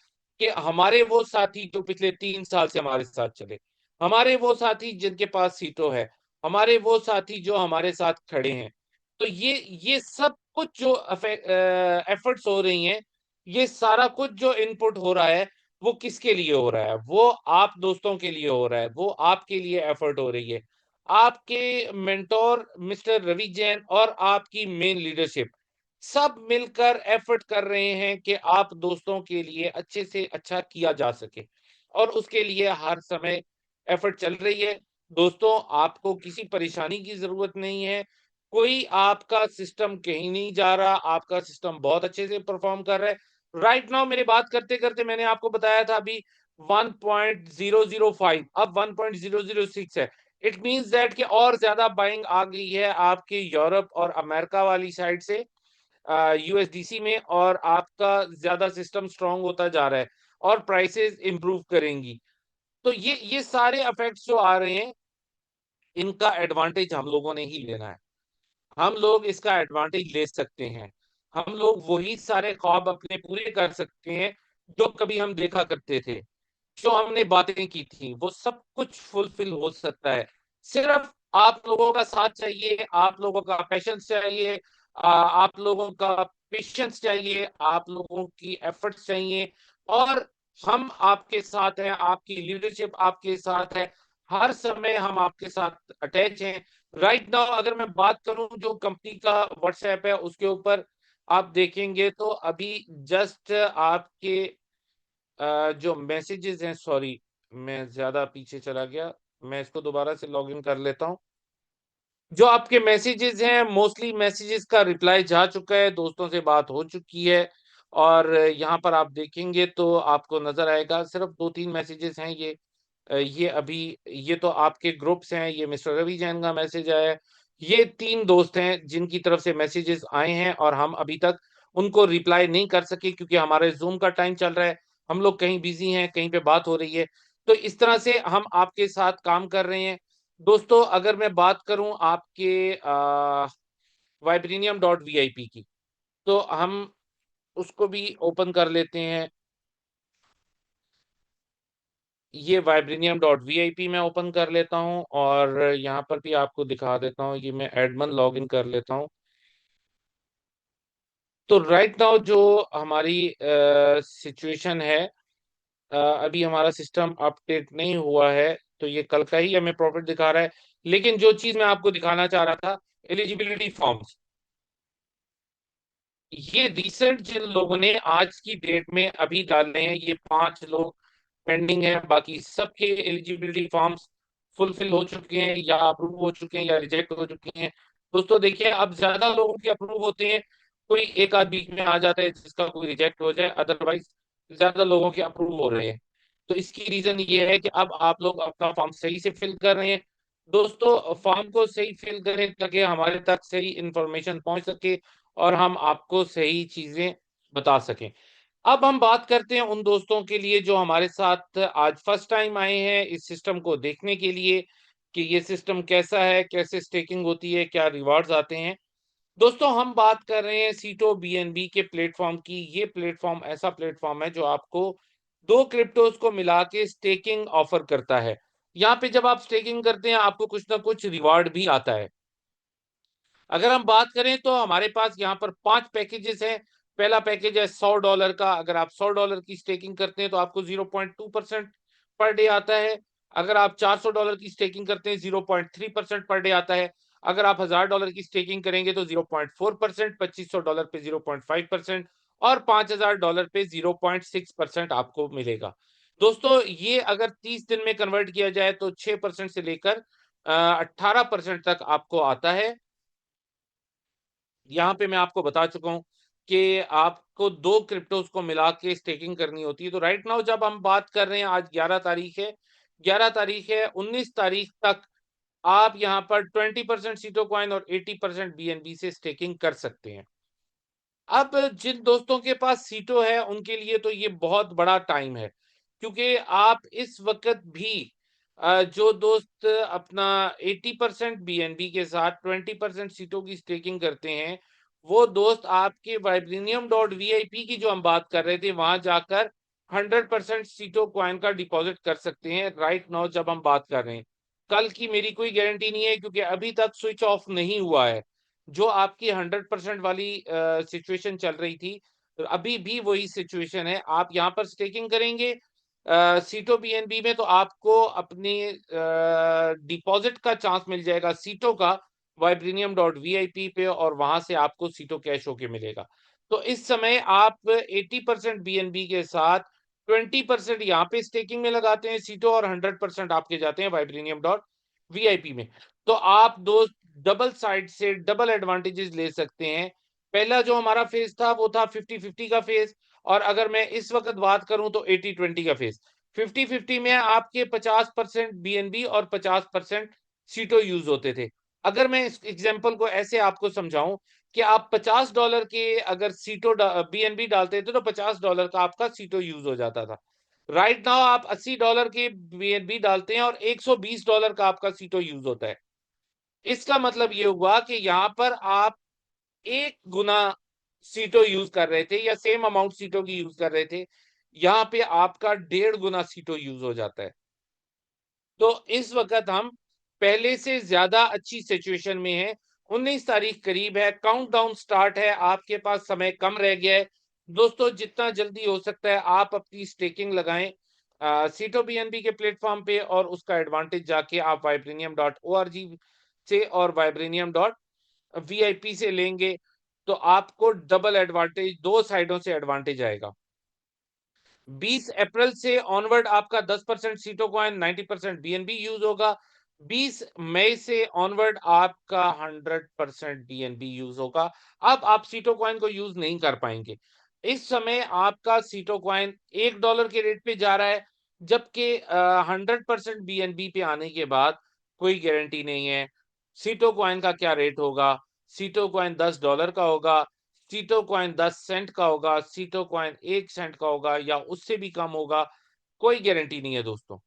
कि हमारे वो साथी जो पिछले 3 साल से हमारे साथ चले, हमारे वो साथी जिनके पास सीटों है, हमारे वो साथी जो हमारे साथ खड़े हैं। तो ये सब कुछ जो एफर्ट्स हो रही हैं, ये सारा कुछ जो इनपुट हो रहा है, वो किसके लिए हो रहा है? वो आप दोस्तों के लिए हो रहा है, वो आपके लिए एफर्ट हो रही है। आपके मेंटोर मिस्टर रवि जैन और आपकी मेन लीडरशिप सब मिलकर एफर्ट कर रहे हैं कि आप दोस्तों के लिए अच्छे से अच्छा किया जा सके और उसके लिए हर समय एफर्ट चल रही है। दोस्तों, आपको किसी परेशानी की जरूरत नहीं है। कोई आपका सिस्टम कहीं नहीं जा रहा, आपका सिस्टम बहुत अच्छे से परफॉर्म कर रहा है। राइट नाउ मेरे बात करते करते मैंने आपको बताया था अभी 1.005, अब 1.006 है। इट मीन्स दैट कि और ज्यादा बाइंग आ गई है आपके यूरोप और अमेरिका वाली साइड से यूएसडीसी में, और आपका ज्यादा सिस्टम स्ट्रांग होता जा रहा है और प्राइसेस इंप्रूव करेंगी। तो ये सारे इफेक्ट्स जो आ रहे हैं, इनका एडवांटेज हम लोगों ने ही लेना है। हम लोग इसका एडवांटेज ले सकते हैं। हम लोग वही सारे ख्वाब अपने पूरे कर सकते हैं जो कभी हम देखा करते थे, जो हमने बातें की थी, वो सब कुछ फुलफिल हो सकता है। सिर्फ आप लोगों का साथ चाहिए, आप लोगों का पैशंस चाहिए, आप लोगों का पेशेंस चाहिए, आप लोगों की एफर्ट्स चाहिए, और हम आपके साथ हैं, आपकी लीडरशिप आपके साथ है। हर समय हम आपके साथ अटैच हैं। राइट नाउ अगर मैं बात करूं, जो कंपनी का व्हाट्सएप है उसके ऊपर आप देखेंगे तो अभी जस्ट आपके जो मैसेजेस हैं, सॉरी मैं ज्यादा पीछे चला गया, मैं इसको दोबारा से लॉगिन कर लेता हूं। जो आपके मैसेजेस हैं, मोस्टली मैसेजेस का रिप्लाई जा चुका है, दोस्तों से बात हो चुकी है। और यहाँ पर आप देखेंगे तो आपको नजर आएगा सिर्फ 2-3 मैसेजेस हैं ये। ये अभी, ये तो आपके ग्रुप्स हैं, ये मिस्टर रवि जैन का मैसेज आया है। ये 3 दोस्त हैं जिनकी तरफ से मैसेजेस आए हैं और हम अभी तक उनको रिप्लाई नहीं कर सके क्योंकि हमारे जूम का टाइम चल रहा है, हम लोग कहीं बिजी हैं, कहीं पे बात हो रही है। तो इस तरह से हम आपके साथ काम कर रहे हैं। दोस्तों, अगर मैं बात करूं आपके vibranium.vip की, तो हम उसको भी ओपन कर लेते हैं। ये vibranium.vip मैं ओपन कर लेता हूं और यहाँ पर भी आपको दिखा देता हूं, ये मैं एडमन लॉगिन कर लेता हूं। तो राइट नाउ जो हमारी सिचुएशन है, अभी हमारा सिस्टम अपडेट नहीं हुआ है, तो ये कल का ही हमें प्रॉफिट दिखा रहा है। लेकिन जो चीज मैं आपको दिखाना चाह रहा था, एलिजिबिलिटी फॉर्म्स, ये रिसेंट जिन लोगों ने आज की डेट में अभी डाले हैं, ये 5 लोग पेंडिंग है, बाकी सबके एलिजिबिलिटी फॉर्म्स फुलफिल हो चुके हैं या अप्रूव हो चुके हैं या रिजेक्ट हो चुके हैं। दोस्तों देखिए, अब ज्यादा लोगों के अप्रूव होते हैं, कोई एक आध बीच में आ जाता है जिसका कोई रिजेक्ट हो जाए, अदरवाइज ज्यादा लोगों के अप्रूव हो रहे हैं। तो इसकी रीजन ये है कि अब आप लोग अपना फॉर्म सही से फिल कर रहे हैं। दोस्तों, फॉर्म को सही फिल करें ताकि हमारे तक सही इंफॉर्मेशन पहुंच सके और हम आपको सही चीजें बता सकें। अब हम बात करते हैं उन दोस्तों के लिए जो हमारे साथ आज फर्स्ट टाइम आए हैं इस सिस्टम को देखने के लिए कि ये सिस्टम कैसा है, कैसे स्टेकिंग होती है, क्या रिवार्ड्स आते हैं। दोस्तों, हम बात कर रहे हैं सीटो बीएनबी के प्लेटफॉर्म की। ये प्लेटफॉर्म ऐसा प्लेटफॉर्म है जो आपको 2 क्रिप्टोज को मिला के स्टेकिंग ऑफर करता है। यहाँ पे जब आप स्टेकिंग करते हैं, आपको कुछ ना कुछ रिवार्ड भी आता है। अगर हम बात करें तो हमारे पास यहाँ पर 5 पैकेजेस हैं। पहला पैकेज है $100 का। अगर आप $100 की स्टेकिंग करते हैं तो आपको 0.2% पर डे आता है। अगर आप $400 की स्टेकिंग करते हैं, 0.3% पर डे आता है। अगर आप $1000 की स्टेकिंग करेंगे तो 0.4%, $2500 पे 0.5%, और $5000 पे 0.6% आपको मिलेगा। दोस्तों, ये अगर 30 दिन में कन्वर्ट किया जाए तो 6% से लेकर 18% तक आपको आता है। यहाँ पे मैं आपको बता चुका हूँ कि आपको 2 क्रिप्टोज को मिला के स्टेकिंग करनी होती है। तो राइट नाउ जब हम बात कर रहे हैं, आज 11 तारीख है, 11 तारीख है, 19 तारीख तक आप यहाँ पर 20% सीटो कॉइन और 80% बीएनबी से स्टेकिंग कर सकते हैं। अब जिन दोस्तों के पास सीटो है उनके लिए तो ये बहुत बड़ा टाइम है, क्योंकि आप इस वक़्त भी जो दोस्त अपना 80% बीएनबी के साथ 20% सीटो की स्टेकिंग करते हैं, वो दोस्त आपके vibranium.vip की जो हम बात कर रहे थे, वहाँ जाकर 100% सीटो कॉइन का डिपॉज़िट कर सकते हैं राइट नाउ जब हम बात कर रहे हैं। कल की मेरी कोई गारंटी नहीं है क्योंकि अभी तक स्विच ऑफ नहीं हुआ है। जो आपकी 100% वाली सिचुएशन चल रही थी, तो अभी भी वही सिचुएशन है। आप यहाँ पर स्टेकिंग करेंगे सीटो बीएनबी में तो आपको अपने डिपॉजिट का चांस मिल जाएगा सीटो का vibranium.vip पे और वहां से आपको सीटो कैश होके मिलेगा। तो इस समय आप 80% बीएनबी के साथ 20% यहाँ पे स्टेकिंग में लगाते हैं सीटो और 100% आपके जाते हैं vibranium.vip में। तो आप दोस्त डबल साइड से डबल एडवांटेजेस ले सकते हैं। पहला जो हमारा फेज था वो था 50-50 का फेज और अगर मैं इस वक्त बात करूं तो 80-20 का फेज। 50-50 में आपके 50% बीएनबी और 50% सीटो यूज होते थे। अगर मैं इस एग्जांपल को ऐसे आपको समझाऊं कि आप $50 के अगर सीटो बीएनबी डालते थे तो $50 का आपका सीटो यूज हो जाता था। राइट नाउ आप $80 के बीएनबी डालते हैं और $120 का आपका सीटो यूज होता है। इसका मतलब ये हुआ कि यहाँ पर आप 1 गुना सीटो यूज कर रहे थे या सेम अमाउंट सीटो की यूज कर रहे थे, यहाँ पे आपका 1.5 गुना सीटो यूज हो जाता है। तो इस वक़्त हम पहले से ज़्यादा अच्छी सिचुएशन में हैं। 19 तारीख करीब है, काउंटडाउन स्टार्ट है, आपके पास समय कम रह गया है। दोस्तों जितना जल्दी हो सकता है आप अपनी स्टेकिंग लगाएँ सीटो बीएनबी के प्लेटफ़ॉर्म पे और उसका एडवांटेज जाके आप vibranium.org से और vibranium.vip से लेंगे, तो आपको डबल एडवांटेज 2 साइडों से एडवांटेज आएगा। 20 अप्रैल से ऑनवर्ड आपका 10% सीटो कॉइन 90% बीएनबी यूज होगा। 20 मई से ऑनवर्ड आपका 100% बीएनबी यूज होगा। अब आप सीटो कॉइन को यूज नहीं कर पाएंगे। इस समय आपका सीटो कॉइन $1 के रेट पे जा रहा है, जबकि 100% बीएनबी पे आने के बाद कोई गारंटी नहीं है सीटो कॉइन का क्या रेट होगा। सीटो कॉइन $10 का होगा, सीटो कॉइन 10 सेंट का होगा, सीटो कॉइन 1 सेंट का होगा या उससे भी कम होगा, कोई गारंटी नहीं है दोस्तों।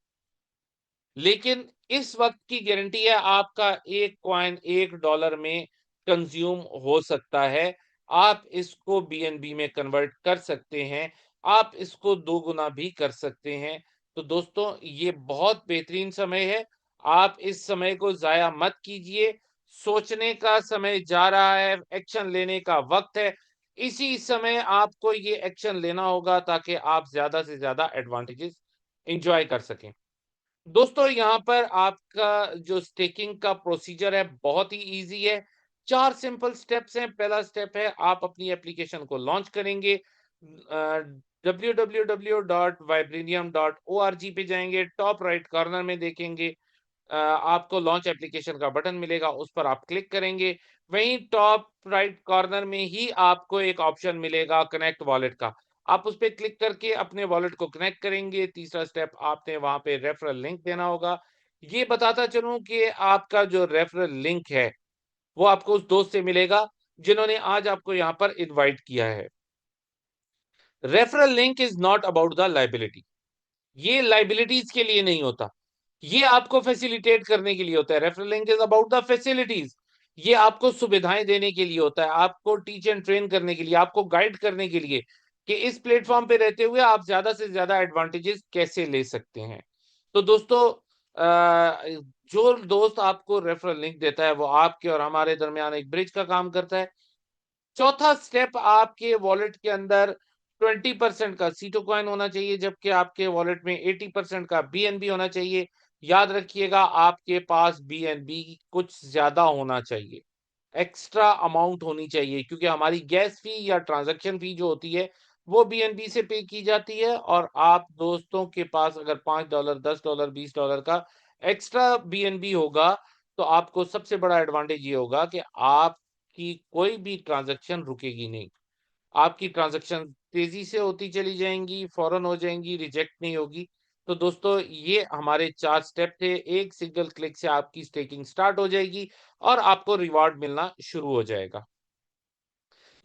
लेकिन इस वक्त की गारंटी है आपका एक कॉइन $1 में कंज्यूम हो सकता है। आप इसको बीएनबी में कन्वर्ट कर सकते हैं। आप इसको 2 गुना भी कर सकते हैं। तो दोस्तों ये बहुत बेहतरीन समय है। आप इस समय को ज़ाया मत कीजिए। सोचने का समय जा रहा है, एक्शन लेने का वक़्त है। इसी समय आपको ये एक्शन लेना होगा ताकि आप ज़्यादा से ज़्यादा एडवांटेजेस एन्जॉय कर सकें। दोस्तों यहाँ पर आपका जो स्टेकिंग का प्रोसीजर है बहुत ही इजी है। 4 सिंपल स्टेप्स हैं। पहला स्टेप है आप अपनी एप्लीकेशन को लॉन्च करेंगे। www.vibranium.org पे जाएंगे, टॉप राइट कॉर्नर में देखेंगे आपको लॉन्च एप्लीकेशन का बटन मिलेगा, उस पर आप क्लिक करेंगे। वहीं टॉप राइट कॉर्नर में ही आपको एक ऑप्शन मिलेगा कनेक्ट वॉलेट का। आप उस पे क्लिक करके अपने वॉलेट को कनेक्ट करेंगे। तीसरा स्टेप आपने वहाँ पे रेफरल लिंक देना होगा। ये बताता चलूँ कि आपका जो रेफरल लिंक है, वो आपको उस दोस्त से मिलेगा जिन्होंने आज आपको यहाँ पर इनवाइट किया है। Referral link is not about the liability. ये लायबिलिटीज़ के लिए नहीं होता। ये आपको फैसिलिटेट करने के लिए होता है। Referral link is about the facilities. ये आपको सुविधाएं देने के लिए होता है, आपको टीच एंड ट्रेन करने के लिए, आपको गाइड करने के लिए कि इस प्लेटफॉर्म पे रहते हुए आप ज्यादा से ज्यादा एडवांटेजेस कैसे ले सकते हैं। तो दोस्तों जो दोस्त आपको रेफरल लिंक देता है वो आपके और हमारे दरमियान एक ब्रिज का काम करता है। चौथा स्टेप आपके वॉलेट के अंदर 20% का सीटो कॉइन होना चाहिए, जबकि आपके वॉलेट में 80% का बीएनबी होना चाहिए। याद रखिएगा आपके पास बीएनबी कुछ ज्यादा होना चाहिए, एक्स्ट्रा अमाउंट होनी चाहिए, क्योंकि हमारी गैस फी या ट्रांजैक्शन फी जो होती है वो बीएनबी से पे की जाती है। और आप दोस्तों के पास अगर $5 $10 $20 का एक्स्ट्रा बीएनबी होगा तो आपको सबसे बड़ा एडवांटेज ये होगा कि आपकी कोई भी ट्रांजैक्शन रुकेगी नहीं। आपकी ट्रांजैक्शन तेजी से होती चली जाएंगी, फौरन हो जाएंगी, रिजेक्ट नहीं होगी। तो दोस्तों ये हमारे 4 स्टेप थे। एक सिंगल क्लिक से आपकी स्टेकिंग स्टार्ट हो जाएगी और आपको रिवॉर्ड मिलना शुरू हो जाएगा।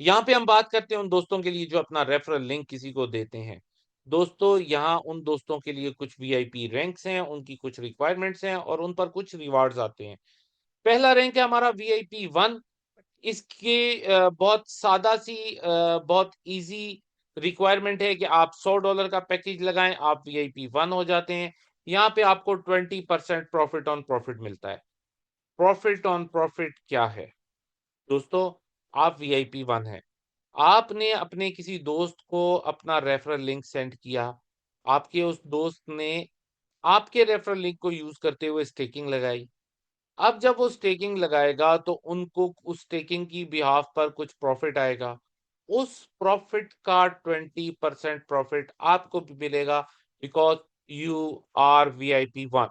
यहाँ पे हम बात करते हैं उन दोस्तों के लिए जो अपना रेफरल लिंक किसी को देते हैं। दोस्तों, यहाँ उन दोस्तों के लिए कुछ वीआईपी रैंक्स हैं, उनकी कुछ रिक्वायरमेंट्स हैं और उन पर कुछ रिवार्ड्स आते हैं। पहला रैंक है हमारा वीआईपी 1। इसके बहुत सादा-सी बहुत ईज़ी रिक्वायरमेंट है कि आप $100 का पैकेज लगाएँ, आप वीआईपी 1 हो जाते हैं। यहाँ पे आपको 20% प्रॉफिट ऑन प्रॉफिट मिलता है। प्रॉफिट ऑन प्रॉफिट क्या है? दोस्तों, आप वीआईपी 1 हैं। आपने अपने किसी दोस्त को अपना रेफरल लिंक सेंड किया। आपके उस दोस्त ने आपके रेफरल लिंक को यूज़ करते हुए स्टेकिंग लगाई। अब जब वो स्टेकिंग लगाएगा तो उनको उस स्टेकिंग की बिहाफ पर कुछ प्रॉफिट आएगा। उस प्रॉफिट का 20% प्रॉफिट आपको भी मिलेगा बिकॉज़ यू आर वीआईपी 1।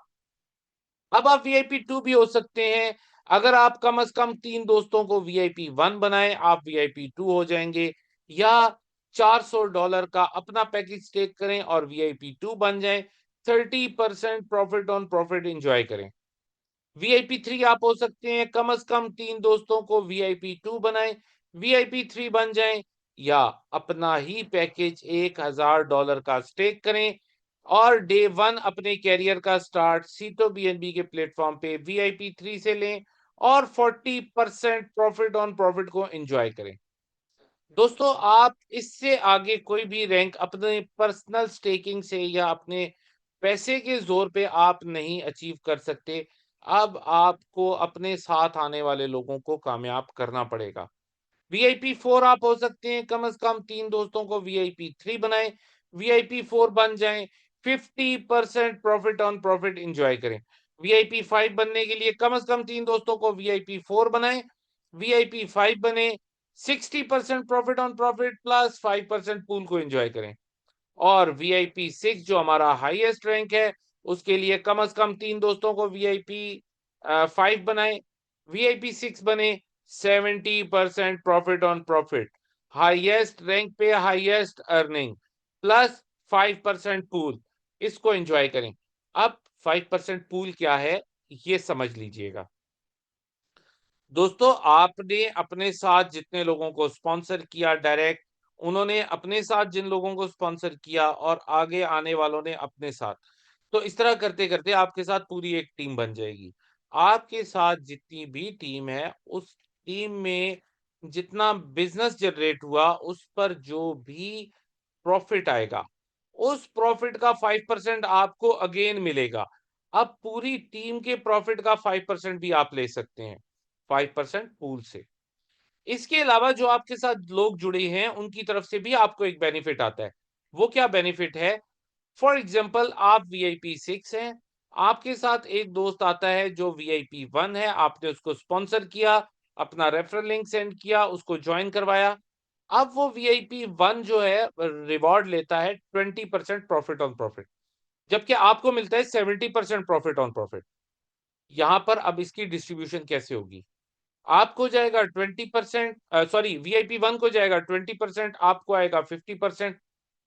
अब आप वीआईपी 2 भी हो सकते हैं। अगर आप कम से कम 3 दोस्तों को वीआईपी 1 बनाएँ, आप वीआईपी 2 हो जाएँगे या $400 का अपना पैकेज स्टेक करें और वीआईपी 2 बन जाएँ। 30% प्रॉफिट ऑन प्रॉफिट एन्जॉय करें। वीआईपी 3 आप हो सकते हैं, कम से कम 3 दोस्तों को वीआईपी 2 बनाएँ, वीआईपी 3 बन जाएँ या अपना ही पैकेज $1000 का स्टेक करें और डे 1 अपने करियर का स्टार्ट सीटो बीएनबी के प्लेटफ़ॉर्म पे वीआईपी 3 से लें और 40% प्रॉफिट ऑन प्रॉफिट को एन्जॉय करें। दोस्तों, आप इससे आगे कोई भी रैंक अपने पर्सनल स्टेकिंग से या अपने पैसे के ज़ोर पे आप नहीं अचीव कर सकते। अब आपको अपने साथ आने वाले लोगों को कामयाब करना पड़ेगा। वीआईपी 4 आप हो सकते हैं, कम से कम 3 दोस्तों को वीआईपी 3 बनाएँ, वीआईपी 4 बन जाएँ, 50% प्रॉफिट ऑन प्रॉफिट एन्जॉय करें। वीआईपी 5 बनने के लिए कम से कम 3 दोस्तों को वीआईपी 4 बनाएँ, वीआईपी 5 बने, 60% profit on profit plus 5% pool को एन्जॉय करें। और वीआईपी 6 जो हमारा हाईएस्ट रैंक है, उसके लिए कम से कम 3 दोस्तों को वीआईपी 5 बनाएँ, वीआईपी 6 बने, 70% profit on profit, highest rank पे हाईएस्ट अर्निंग प्लस 5% पूल, इसको एन्जॉय करें। अब 5% पूल क्या है, ये समझ लीजिएगा। दोस्तों, आपने अपने साथ जितने लोगों को स्पॉन्सर किया डायरेक्ट, उन्होंने अपने साथ जिन लोगों को स्पॉन्सर किया और आगे आने वालों ने अपने साथ। तो इस तरह करते-करते आपके साथ पूरी एक टीम बन जाएगी। आपके साथ जितनी भी टीम है, उस टीम में जितना बिज़नेस जनरेट हुआ, उस पर जो भी प्रॉफ़िट आएगा, उस प्रॉफ़िट का 5% आपको अगेन मिलेगा। अब पूरी टीम के प्रॉफ़िट का 5% भी आप ले सकते हैं, 5% पूल से। इसके अलावा जो आपके साथ लोग जुड़े हैं, उनकी तरफ से भी आपको एक बेनिफिट आता है। वो क्या बेनिफिट है? फॉर एग्ज़ाम्पल आप वीआईपी 6 हैं, आपके साथ एक दोस्त आता है जो वीआईपी 1 है, आपने उसको स्पॉन्सर किया, अपना रेफरल लिंक सेंड किया, उसको जॉइन करवाया। अब वो वीआईपी 1 जो है रिवॉर्ड लेता है 20% प्रॉफिट ऑन प्रॉफिट, जबकि आपको मिलता है 70% प्रॉफिट ऑन प्रॉफिट। यहाँ पर अब इसकी डिस्ट्रीब्यूशन कैसे होगी? आपको जाएगा 20% सॉरी वीआईपी 1 को जाएगा 20%, आपको आएगा 50%,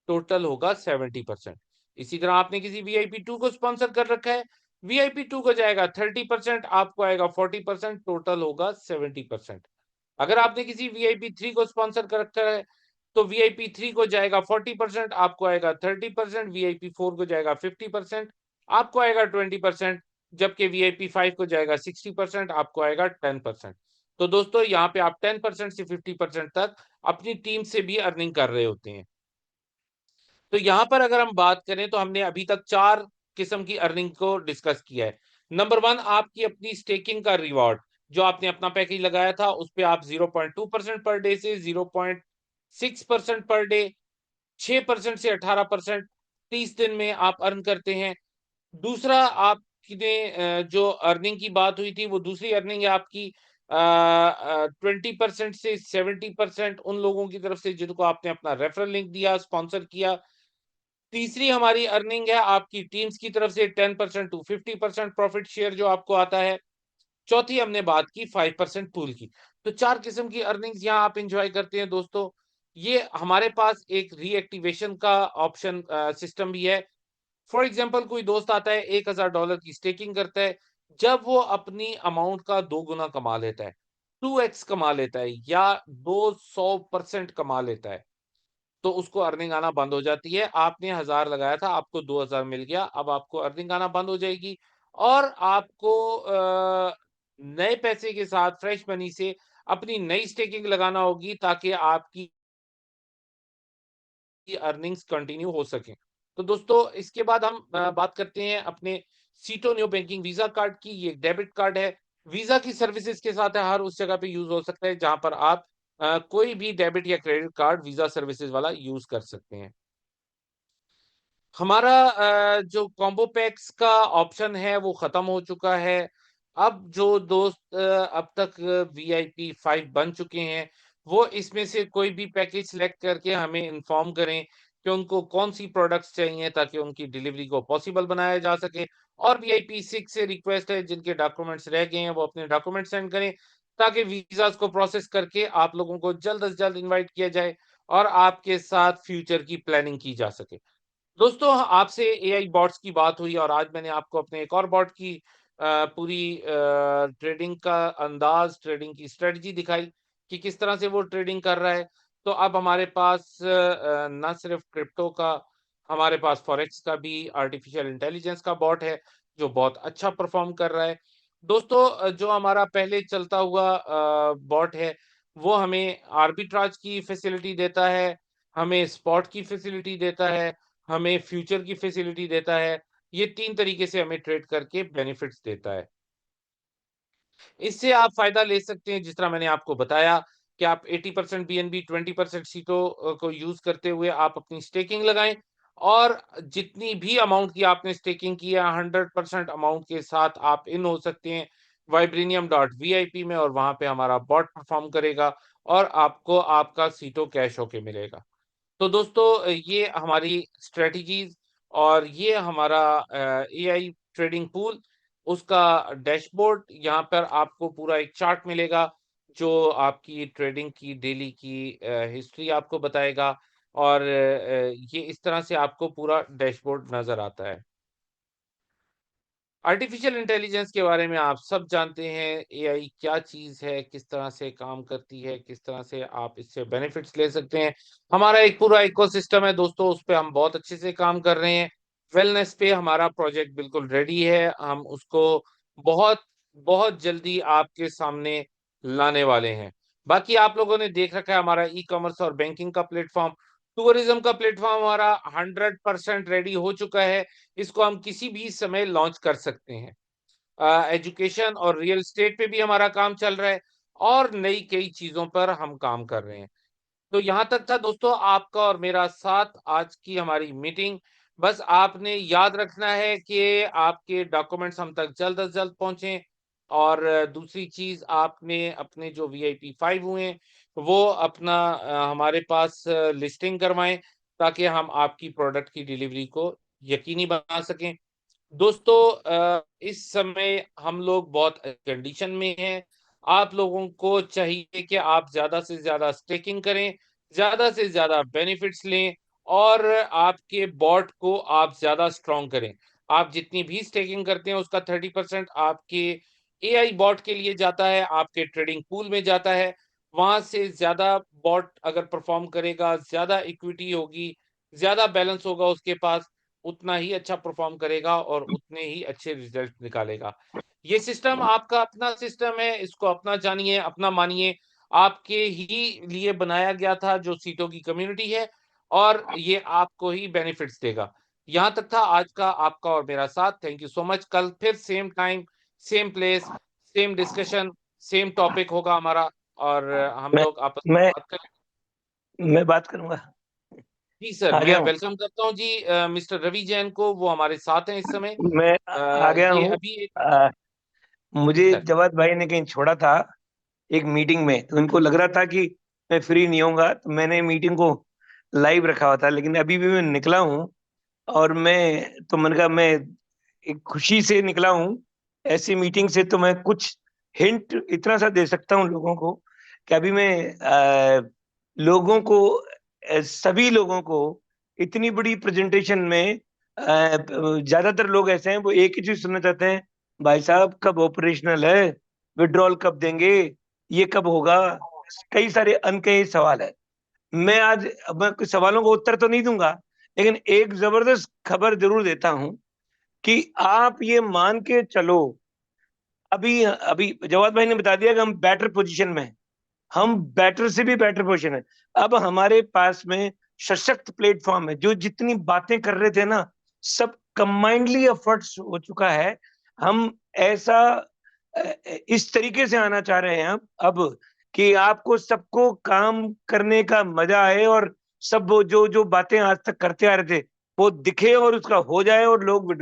टोटल होगा 70%। इसी तरह आपने किसी वीआईपी 2 को स्पॉन्सर कर रखा है, वीआईपी 2 को जाएगा 30%, आपको आएगा 40%, टोटल होगा 70%। अगर आपने किसी वीआईपी 3 को स्पॉन्सर कर रखा है, तो वीआईपी 3 को जाएगा 40%, आपको आएगा 30%, वीआईपी 4 को जाएगा 50%, आपको आएगा 20%, जबकि वीआईपी 5 को जाएगा 60%, आपको आएगा 10%। तो दोस्तों, यहाँ पे आप 10% से 50% तक अपनी टीम से भी अर्निंग कर रहे होते हैं। तो यहाँ पर अगर हम बात करें तो हमने अभी तक 4 किस्म की अर्निंग को डिस्कस किया है। नंबर 1 आपकी अपनी स्टेकिंग का रिवॉर्ड, जो आपने अपना पैकेज लगाया था, उसपे आप 0.2% पर डे से 0.6% पर डे, 6% से 18% 30 दिन में आप अर्न करते हैं। दूसरा आपने जो अर्निंग की बात हुई थी, वो दूसरी अर्निंग है आपकी 20% से 70% उन लोगों की तरफ से जिनको आपने अपना रेफरल लिंक दिया, स्पॉन्सर किया। तीसरी हमारी अर्निंग है आपकी टीम्स की तरफ से 10% टू 50% प्रॉफिट शेयर जो आपको आता है। चौथी हमने बात की 5% पूल की। तो 4 किस्म की अर्निंग्स यहाँ आप एन्जॉय करते हैं दोस्तों। ये हमारे पास एक रीएक्टिवेशन का ऑप्शन सिस्टम भी है। फॉर एग्ज़ाम्पल कोई दोस्त आता है $1000 की स्टेकिंग करता है, जब वो अपनी अमाउंट का 2 गुना कमा लेता है, 2x कमा लेता है या 200% कमा लेता है, तो उसको अर्निंग आना बंद हो जाती है। आपने 1000 लगाया था, आपको 2000 मिल गया, अब आपको अर्निंग आना बंद हो जाएगी और आपको नए पैसे के साथ फ्रेश मनी से अपनी नई स्टेकिंग लगाना होगी ताकि आपकी अर्निंग्स कंटिन्यू हो सके। तो दोस्तों इसके बाद हम बात करते हैं अपने सीटो न्यू बैंकिंग वीजा कार्ड की। ये डेबिट कार्ड है, वीजा की सर्विसेज के साथ है, हर उस जगह पे यूज हो सकता है जहां पर आप कोई भी डेबिट या क्रेडिट कार्ड वीजा सर्विसेज वाला यूज कर सकते हैं। हमारा जो कॉम्बो पैक्स का ऑप्शन है वो खत्म हो चुका है। अब जो दोस्त अब तक VIP 5 बन चुके हैं, वो इसमें से कोई भी पैकेज सिलेक्ट करके हमें इन्फॉर्म करें कि उनको कौन सी प्रोडक्ट्स चाहिए ताकि उनकी डिलीवरी को पॉसिबल बनाया जा सके। और VIP 6 से रिक्वेस्ट है जिनके डॉक्यूमेंट्स रह गए हैं वो अपने डॉक्यूमेंट सेंड करें ताकि वीजास को प्रोसेस करके आप लोगों को जल्द से जल्द इनवाइट किया जाए और आपके साथ फ्यूचर की प्लानिंग की जा सके। दोस्तों आपसे एआई बॉट्स की बात हुई और आज मैंने आपको अपने एक और बॉट की पूरी ट्रेडिंग का अंदाज, ट्रेडिंग की स्ट्रेटजी दिखाई कि किस तरह से वो ट्रेडिंग कर रहा है। तो अब हमारे पास ना सिर्फ क्रिप्टो का, हमारे पास फॉरेक्स का भी आर्टिफिशियल इंटेलिजेंस का बॉट है जो बहुत अच्छा परफॉर्म कर रहा है। दोस्तों जो हमारा पहले चलता हुआ बॉट है वो हमें आर्बिट्राज की फैसिलिटी देता है, हमें स्पॉट की फैसिलिटी देता है, हमें फ्यूचर की फैसिलिटी देता है। ये 3 तरीके से हमें ट्रेड करके बेनिफिट्स देता है। इससे आप फ़ायदा ले सकते हैं जिस तरह मैंने आपको बताया कि आप 80% बीएनबी, 20% सीटो को यूज़ करते हुए आप अपनी स्टेकिंग लगाएँ और जितनी भी अमाउंट की आपने स्टेकिंग की है 100% अमाउंट के साथ आप इन हो सकते हैं vibranium.vip में और वहाँ पे हमारा बॉट परफ़ॉर्म करेगा और आपको आपका सीटो कैश होके मिलेगा। तो दोस्तों ये हमारी स्ट्रेटजीज और ये हमारा एआई ट्रेडिंग पूल, उसका डैशबोर्ड, यहाँ पर आपको पूरा एक चार्ट मिलेगा जो आपकी ट्रेडिंग की डेली की हिस्ट्री आपको बताएगा और ये इस तरह से आपको पूरा डैशबोर्ड नजर आता है। आर्टिफिशियल इंटेलिजेंस के बारे में आप सब जानते हैं, एआई क्या चीज़ है, किस तरह से काम करती है, किस तरह से आप इससे बेनिफिट्स ले सकते हैं। हमारा एक पूरा इकोसिस्टम है दोस्तों, उस पे हम बहुत अच्छे से काम कर रहे हैं। वेलनेस पे हमारा प्रोजेक्ट बिल्कुल रेडी है, हम उसको बहुत बहुत जल्दी आपके सामने लाने वाले हैं। बाकी आप लोगों ने देख रखा है हमारा ई-कॉमर्स और बैंकिंग का प्लेटफॉर्म, टूरिज्म का प्लेटफॉर्म हमारा 100% रेडी हो चुका है। इसको हम किसी भी समय लॉन्च कर सकते हैं। एजुकेशन और रियल एस्टेट पे भी हमारा काम चल रहा है और नई कई चीज़ों पर हम काम कर रहे हैं। तो यहाँ तक था दोस्तों आपका और मेरा साथ आज की हमारी मीटिंग। बस आपने याद रखना है कि आपके डॉक्यूमेंट्स हम तक जल्द से जल्द पहुँचे और दूसरी चीज़ आपने अपने जो वीआईपी 5 हुए हैं, वो अपना हमारे पास लिस्टिंग करवाएँ ताकि हम आपकी प्रोडक्ट की डिलीवरी को यकीनी बना सकें। दोस्तों इस समय हम लोग बहुत कंडीशन में हैं। आप लोगों को चाहिए कि आप ज़्यादा से ज़्यादा स्टेकिंग करें, ज़्यादा से ज़्यादा बेनिफिट्स लें और आपके बॉट को आप ज़्यादा स्ट्रॉन्ग करें। आप जितनी भी स्टेकिंग करते हैं उसका 30% आपके एआई बॉट के लिए जाता है, आपके ट्रेडिंग पूल में जाता है। वहाँ से ज़्यादा बॉट अगर परफ़ॉर्म करेगा, ज़्यादा इक्विटी होगी, ज़्यादा बैलेंस होगा उसके पास, उतना ही अच्छा परफॉर्म करेगा और उतने ही अच्छे रिजल्ट निकालेगा। ये सिस्टम आपका अपना सिस्टम है, इसको अपना जानिए, अपना मानिए। आपके ही लिए बनाया गया था जो सीटों की कम्युनिटी है और ये आपको ही बेनिफिट्स देगा। यहाँ तक था आज का आपका और मेरा साथ। Thank you so much. कल फिर same time, same place, same discussion, same topic होगा हमारा और हम मैं लोग आपस में मैं बात करें। मैं बात करूंगा। जी सर, आ गया मैं हूँ। वेलकम करता हूँ जी मिस्टर रवि जैन को, वो हमारे साथ हैं इस समय। मैं आ गया ये हूँ। अभी एक आ, जी मुझे सर। जवाद भाई ने कहीं छोड़ा था एक मीटिंग में, तो उनको लग रहा था कि मैं फ्री नहीं होऊंगा, तो मैंने मीटिंग को लाइव रखा हुआ था। लेकिन अभी भी मैं निकला हूँ और मैंने कहा मैं एक खुशी से निकला हूँ ऐसी मीटिंग से। तो मैं कुछ हिंट इतना सा दे सकता हूँ लोगों को कि अभी मैं लोगों को सभी लोगों को इतनी बड़ी प्रेजेंटेशन में ज्यादातर लोग ऐसे हैं वो एक ही चीज सुनना चाहते हैं, भाई साहब कब ऑपरेशनल है, विड्रॉल कब देंगे, ये कब होगा? कई सारे अनकहे सवाल है। मैं कुछ सवालों को उत्तर तो नहीं दूंगा, लेकिन एक जबरदस्त खबर जरूर देता हूं कि आप ये मान के चलो, अभी अभी जवाद भाई ने बता दिया कि हम बेटर पोजीशन में हैं। हम बेटर से भी बेटर पोजीशन है। अब हमारे पास में सशक्त प्लेटफॉर्म है। जो जितनी बातें कर रहे थे ना, सब कंबाइंडली एफर्ट्स हो चुका है। हम ऐसा इस तरीके से आना चाह रहे हैं अब कि आपको सबको काम करने का मजा आए, और सब वो जो जो बातें आज तक करते आ रहे थे वो दिखे और उसका हो जाए। और लोग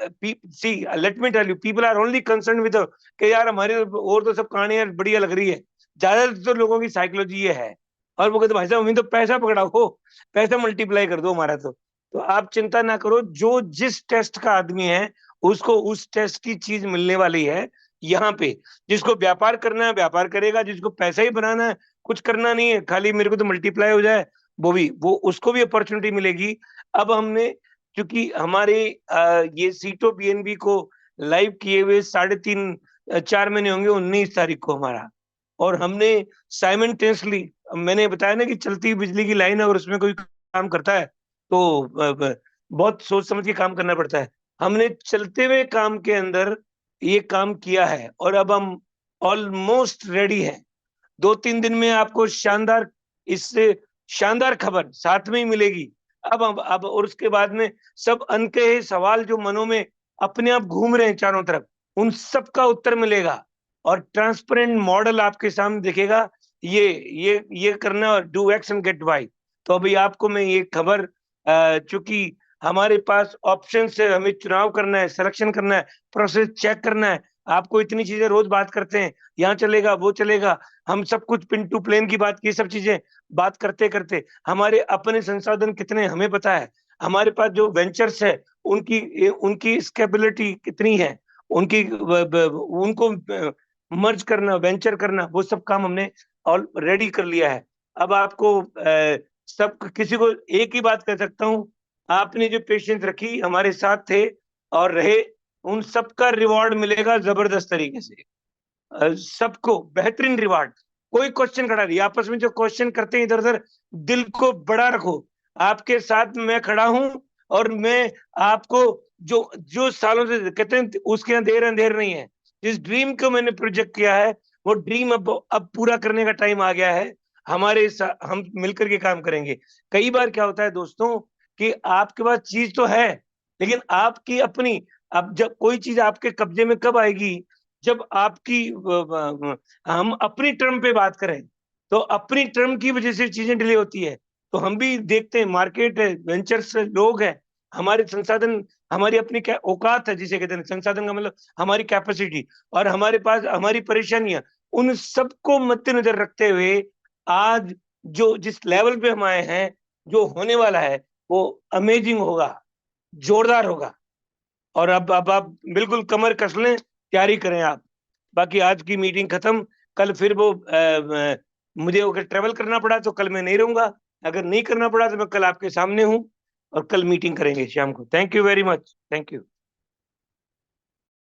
see, let me tell you, people are only concern with कि यार हमारे और तो सब कहानियां बढ़िया लग रही है। ज्यादातर तो लोगों की साइकोलॉजी ये है। और वो कहते भाई साहब, हमें तो पैसा पकड़ाओ, पैसा मल्टीप्लाई कर दो हमारा। तो आप चिंता ना करो, जो जिस टेस्ट का आदमी है उसको उस टेस्ट की चीज मिलने वाली है यहाँ पे। जिसको व्यापार करना है व्यापार करेगा, जिसको पैसा ही बनाना है, कुछ करना नहीं है, खाली मेरे को तो मल्टीप्लाई हो जाए, वो उसको भी अपॉर्चुनिटी मिलेगी। अब हमने, क्योंकि हमारे ये सीटो बीएनबी को लाइव किए हुए 3.5 4 महीने होंगे, 19 तारीख को हमारा। और हमने साइमल्टेनियसली, मैंने बताया ना कि चलती बिजली की लाइन है, अगर उसमें कोई काम करता है तो बहुत सोच समझ के काम करना पड़ता है। हमने चलते हुए काम के अंदर ये काम किया है, और अब हम ऑलमोस्ट रेडी हैं। 2-3 दिन में आपको शानदार, इससे शानदार खबर साथ में ही मिलेगी। अब और उसके बाद में सब अनकहे सवाल जो मनों में अपने आप घूम रहे हैं चारों तरफ, उन सब का उत्तर मिलेगा। और ट्रांसपेरेंट मॉडल आपके सामने दिखेगा। ये करना, और do X and get Y. तो अभी आपको मैं ये खबर, चूंकि हमारे पास ऑप्शन है, हमें चुनाव करना है, सिलेक्शन करना है, प्रोसेस चेक करना है। आपको इतनी चीजें रोज बात करते हैं, यहाँ चलेगा वो चलेगा, हम सब कुछ पिन टू प्लेन की बात की, सब चीजें बात करते करते हमारे अपने संसाधन कितने हमें पता है। हमारे पास जो वेंचर्स है, उनकी उनकी स्केबिलिटी कितनी है, उनकी उनको मर्ज करना, वेंचर करना, वो सब काम हमने ऑल रेडी कर लिया है। अब आपको सब किसी को एक ही बात कर सकता हूँ, आपने जो पेशेंस रखी, हमारे साथ थे और रहे, उन सबका रिवॉर्ड मिलेगा जबरदस्त तरीके से। सबको बेहतरीन रिवार्ड। कोई क्वेश्चन खड़ा नहीं, आपस में जो क्वेश्चन करते हैं इधर उधर, दिल को बड़ा रखो। आपके साथ मैं खड़ा हूं, और मैं आपको, जो जो सालों से कहते हैं उसके अंधेर अंधेर नहीं है। जिस ड्रीम को मैंने प्रोजेक्ट किया है, वो ड्रीम अब पूरा करने का टाइम आ गया है। हम मिलकर के काम करेंगे। कई बार क्या होता है दोस्तों, कि आपके पास चीज तो है, लेकिन आपकी अपनी, अब जब कोई चीज आपके कब्जे में कब आएगी, जब आपकी हम अपनी टर्म पे बात करें, तो अपनी टर्म की वजह से चीजें डिले होती है। तो हम भी देखते हैं, मार्केट है, वेंचर्स लोग हैं, हमारे संसाधन, हमारी अपनी क्या औकात है, जिसे कहते हैं संसाधन का मतलब हमारी कैपेसिटी, और हमारे पास हमारी परेशानियां, उन सबको मद्देनजर रखते हुए आज जो जिस लेवल पे हम आए हैं, जो होने वाला है वो अमेजिंग होगा, जोरदार होगा। और अब आप बिल्कुल कमर कस लें, तैयारी करें आप। बाकी आज की मीटिंग खत्म। कल फिर वो मुझे अगर ट्रेवल करना पड़ा तो कल मैं नहीं रहूंगा, अगर नहीं करना पड़ा तो मैं कल आपके सामने हूँ, और कल मीटिंग करेंगे शाम को। Thank you very much, thank you.